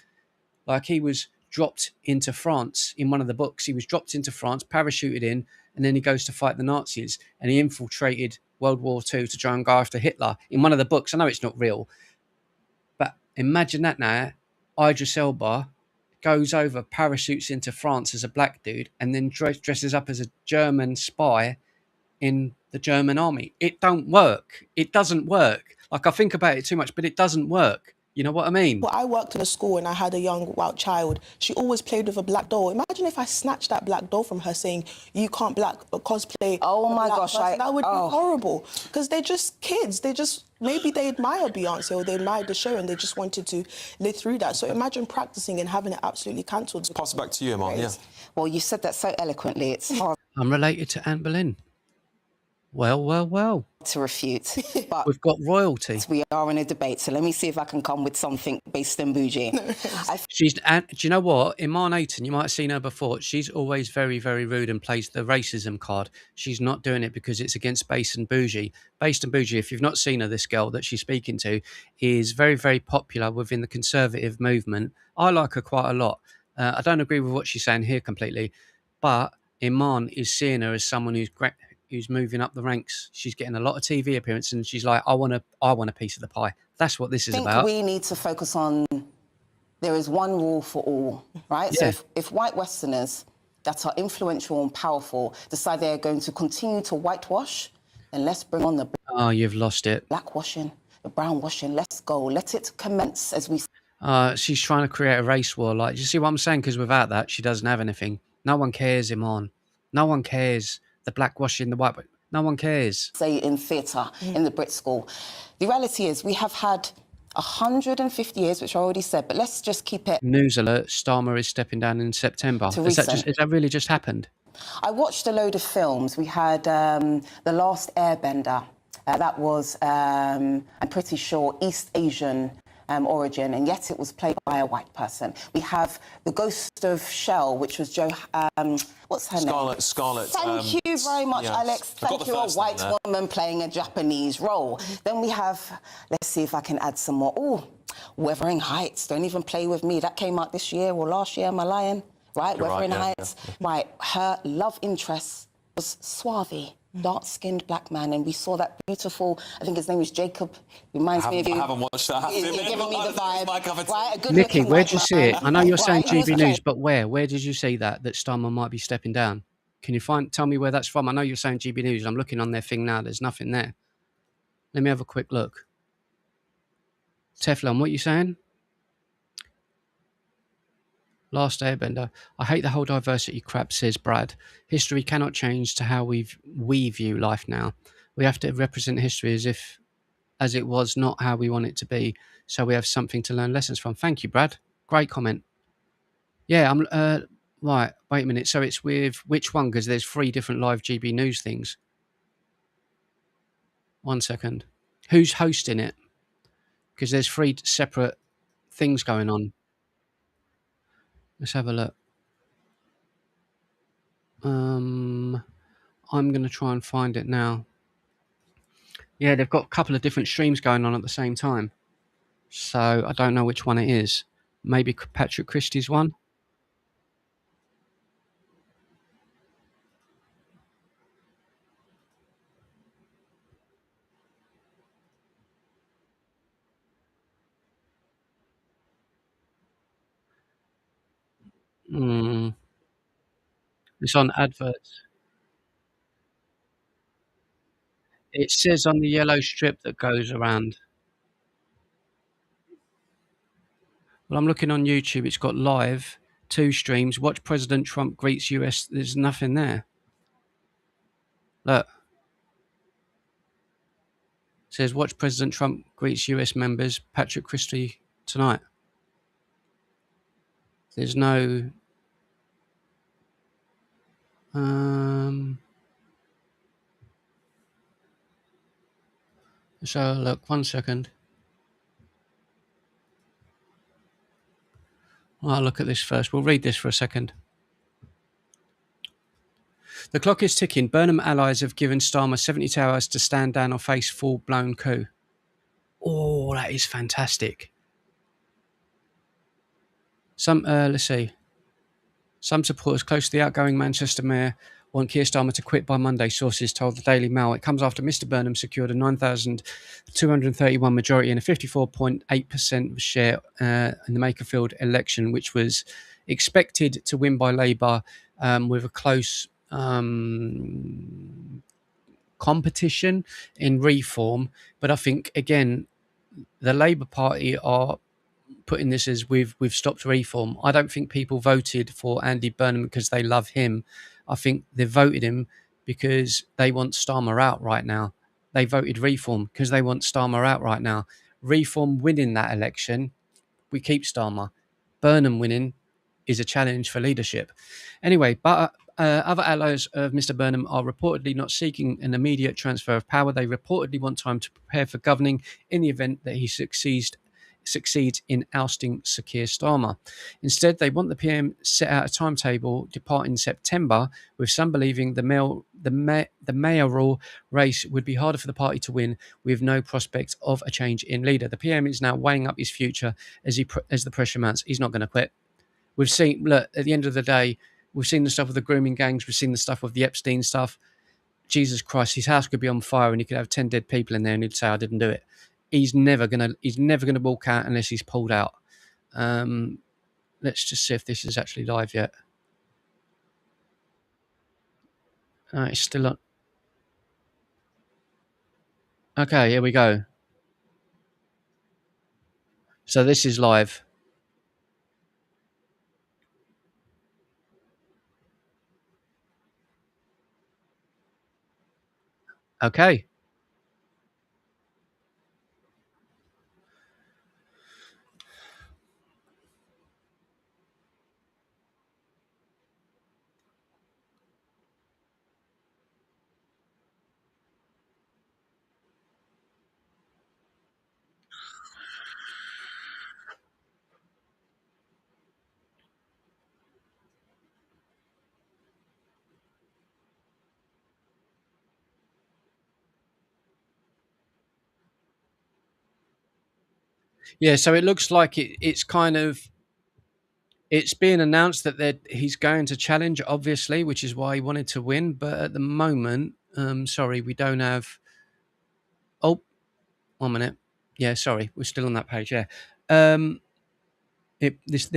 like, he was dropped into France in one of the books. He was dropped into France, parachuted in, and then he goes to fight the Nazis, and he infiltrated World War II to try and go after Hitler in one of the books. I know it's not real, but imagine that now. Idris Elba goes over, parachutes into France as a black dude, and then dresses up as a German spy in the German army. It don't work. It doesn't work. Like, I think about it too much, but it doesn't work. You know what I mean? Well, I worked in a school and I had a young white child. She always played with a black doll. Imagine if I snatched that black doll from her, saying, you can't cosplay. Oh my gosh, that would be horrible. Because they're just kids. Maybe they admire Beyonce or they admired the show and they just wanted to live through that. So imagine practicing and having it absolutely cancelled. Pass it back to you, Iman. Yeah. Well, you said that so eloquently. It's hard. I'm related to Anne Boleyn. Well. To refute, but we've got royalty. We are in a debate, so let me see if I can come with something based in bougie. Do you know what? Iman Ayton, you might have seen her before. She's always very, very rude and plays the racism card. She's not doing it because it's against Based and Bougie. Based and Bougie, if you've not seen her, this girl that she's speaking to is very, very popular within the conservative movement. I like her quite a lot. I don't agree with what she's saying here completely, but Iman is seeing her as someone who's moving up the ranks. She's getting a lot of TV appearances, and she's like, I want a piece of the pie. That's what this is about. I think we need to focus on, there is one rule for all, right? Yeah. So if white Westerners that are influential and powerful decide they're going to continue to whitewash, then let's bring on you've lost it. Blackwashing, the brownwashing. Let's go. Let it commence as we... She's trying to create a race war. Like, you see what I'm saying? Because without that, she doesn't have anything. No one cares, Iman. No one cares. The blackwashing, the white. No one cares. Say in theatre in the Brit School. The reality is we have had 150 years, which I already said, but let's just keep it. News alert: Starmer is stepping down in September. Is that really just happened? I watched a load of films. We had The Last Airbender. That was, I'm pretty sure, East Asian origin, and yet it was played by a white person. We have The Ghost of Shell, which was what's her name? Scarlett. Thank you very much, yes. Alex. Thank you, a white woman playing a Japanese role. Then we have, let's see if I can add some more. Oh, Wuthering Heights. Don't even play with me. That came out this year or last year, am I lying? Right, Wuthering Heights. Yeah. Right, her love interest was Swarthy. Dark-skinned black man, and we saw that beautiful, I think his name is Jacob, reminds me of you. I haven't watched that. You're giving me the vibe. Right, a good Nikki, where did you see it? I know you're saying right, GB News, but where? Where did you see that Starmer might be stepping down? Can you tell me where that's from? I know you're saying GB News. I'm looking on their thing now. There's nothing there. Let me have a quick look. Teflon, what are you saying? Last Airbender. I hate the whole diversity crap, says Brad. History cannot change to how we view life now. We have to represent history as it was, not how we want it to be. So we have something to learn lessons from. Thank you, Brad. Great comment. Yeah, I'm right. Wait a minute. So it's with which one? Because there's 3 different live GB News things. 1 second. Who's hosting it? Because there's 3 separate things going on. Let's have a look. I'm going to try and find it now. Yeah, they've got a couple of different streams going on at the same time. So I don't know which one it is. Maybe Patrick Christie's one. It's on adverts. It says on the yellow strip that goes around. Well, I'm looking on YouTube. It's got live 2 streams. Watch President Trump greets US. There's nothing there. Look. It says watch President Trump greets US members. Patrick Christie tonight. There's no. So look, 1 second. I'll look at this first. We'll read this for a second. The clock is ticking. Burnham allies have given Starmer 72 hours to stand down or face full-blown coup. Oh, that is fantastic. Let's see. Some supporters close to the outgoing Manchester mayor want Keir Starmer to quit by Monday, sources told the Daily Mail. It comes after Mr Burnham secured a 9,231 majority and a 54.8% share in the Makerfield election, which was expected to win by Labour with a close competition in Reform. But I think, again, the Labour Party are putting this as we've stopped Reform. I don't think people voted for Andy Burnham because they love him. I think they voted him because they want Starmer out right now. They voted Reform because they want Starmer out right now. Reform winning that election, we keep Starmer. Burnham winning is a challenge for leadership. Anyway, but other allies of Mr Burnham are reportedly not seeking an immediate transfer of power. They reportedly want time to prepare for governing in the event that he succeeds in ousting Sir Keir Starmer. Instead, they want the PM set out a timetable departing September, with some believing the mayoral race would be harder for the party to win with no prospect of a change in leader. The PM is now weighing up his future as the pressure mounts. He's not going to quit. We've seen, look, at the end of the day, we've seen the stuff with the grooming gangs, we've seen the stuff with the Epstein stuff. Jesus Christ, his house could be on fire and he could have 10 dead people in there and he'd say, I didn't do it. He's never gonna walk out unless he's pulled out. Let's just see if this is actually live yet. It's still on. Okay, here we go. So this is live. Okay. Yeah, so it looks like it's kind of, it's being announced that he's going to challenge, obviously, which is why he wanted to win. But at the moment, sorry, we don't have. Oh, 1 minute. Yeah, sorry, we're still on that page. Yeah, there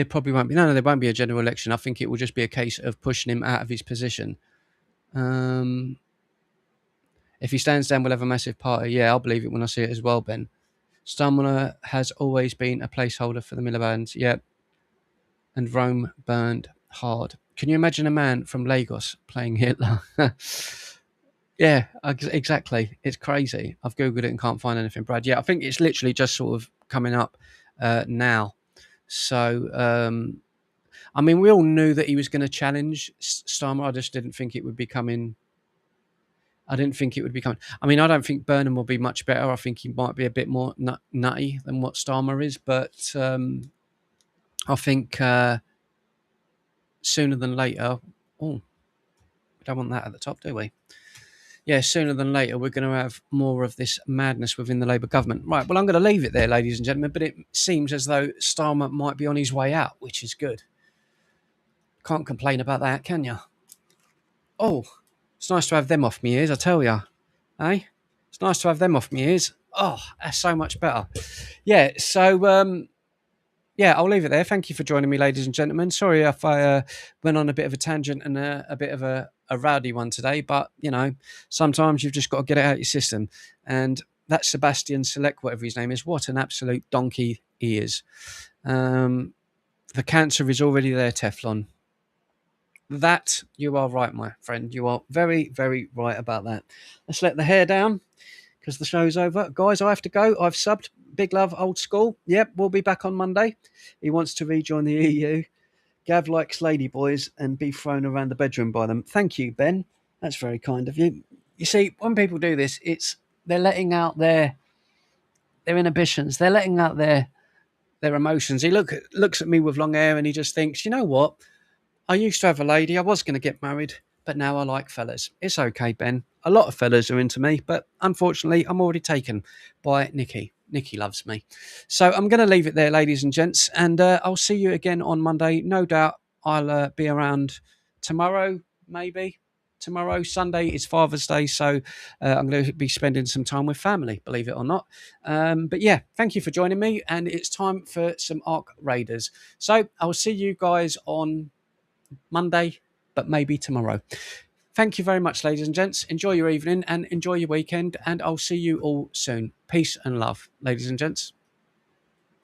probably won't be. No, there won't be a general election. I think it will just be a case of pushing him out of his position. If he stands down, we'll have a massive party. Yeah, I'll believe it when I see it as well, Ben. Stamina has always been a placeholder for the Miliband's. Yeah. And Rome burned hard. Can you imagine a man from Lagos playing Hitler? Yeah, exactly. It's crazy. I've Googled it and can't find anything, Brad. Yeah, I think it's literally just sort of coming up now. So, I mean, we all knew that he was going to challenge Starmer. I just didn't think it would be coming. I didn't think it would be coming. I mean, I don't think Burnham will be much better. I think he might be a bit more nutty than what Starmer is. But I think sooner than later... Oh, we don't want that at the top, do we? Yeah, sooner than later, we're going to have more of this madness within the Labour government. Right, well, I'm going to leave it there, ladies and gentlemen, but it seems as though Starmer might be on his way out, which is good. Can't complain about that, can you? Oh, it's nice to have them off my ears, I tell you. Eh? It's nice to have them off my ears. Oh, that's so much better. Yeah, so... yeah, I'll leave it there. Thank you for joining me, ladies and gentlemen. Sorry if I went on a bit of a tangent and a bit of a rowdy one today, but, you know, sometimes you've just got to get it out of your system. And that Sebastian Select, whatever his name is, what an absolute donkey he is. The cancer is already there, Teflon. That, you are right, my friend. You are very, very right about that. Let's let the hair down because the show's over. Guys, I have to go. I've subbed. Big love, old school. Yep, we'll be back on Monday. He wants to rejoin the EU. Gav likes ladyboys and be thrown around the bedroom by them. Thank you, Ben. That's very kind of you. You see, when people do this, they're letting out their inhibitions. They're letting out their emotions. He looks at me with long hair and he just thinks, you know what? I used to have a lady. I was going to get married, but now I like fellas. It's okay, Ben. A lot of fellas are into me, but unfortunately, I'm already taken by Nikki. Nikki loves me. So I'm going to leave it there, ladies and gents, and I'll see you again on Monday. No doubt I'll be around tomorrow, maybe. Tomorrow, Sunday, is Father's Day, so I'm going to be spending some time with family, believe it or not. But yeah, thank you for joining me, and it's time for some Ark Raiders. So I'll see you guys on Monday, but maybe tomorrow. Thank you very much, ladies and gents. Enjoy your evening and enjoy your weekend, and I'll see you all soon. Peace and love, ladies and gents.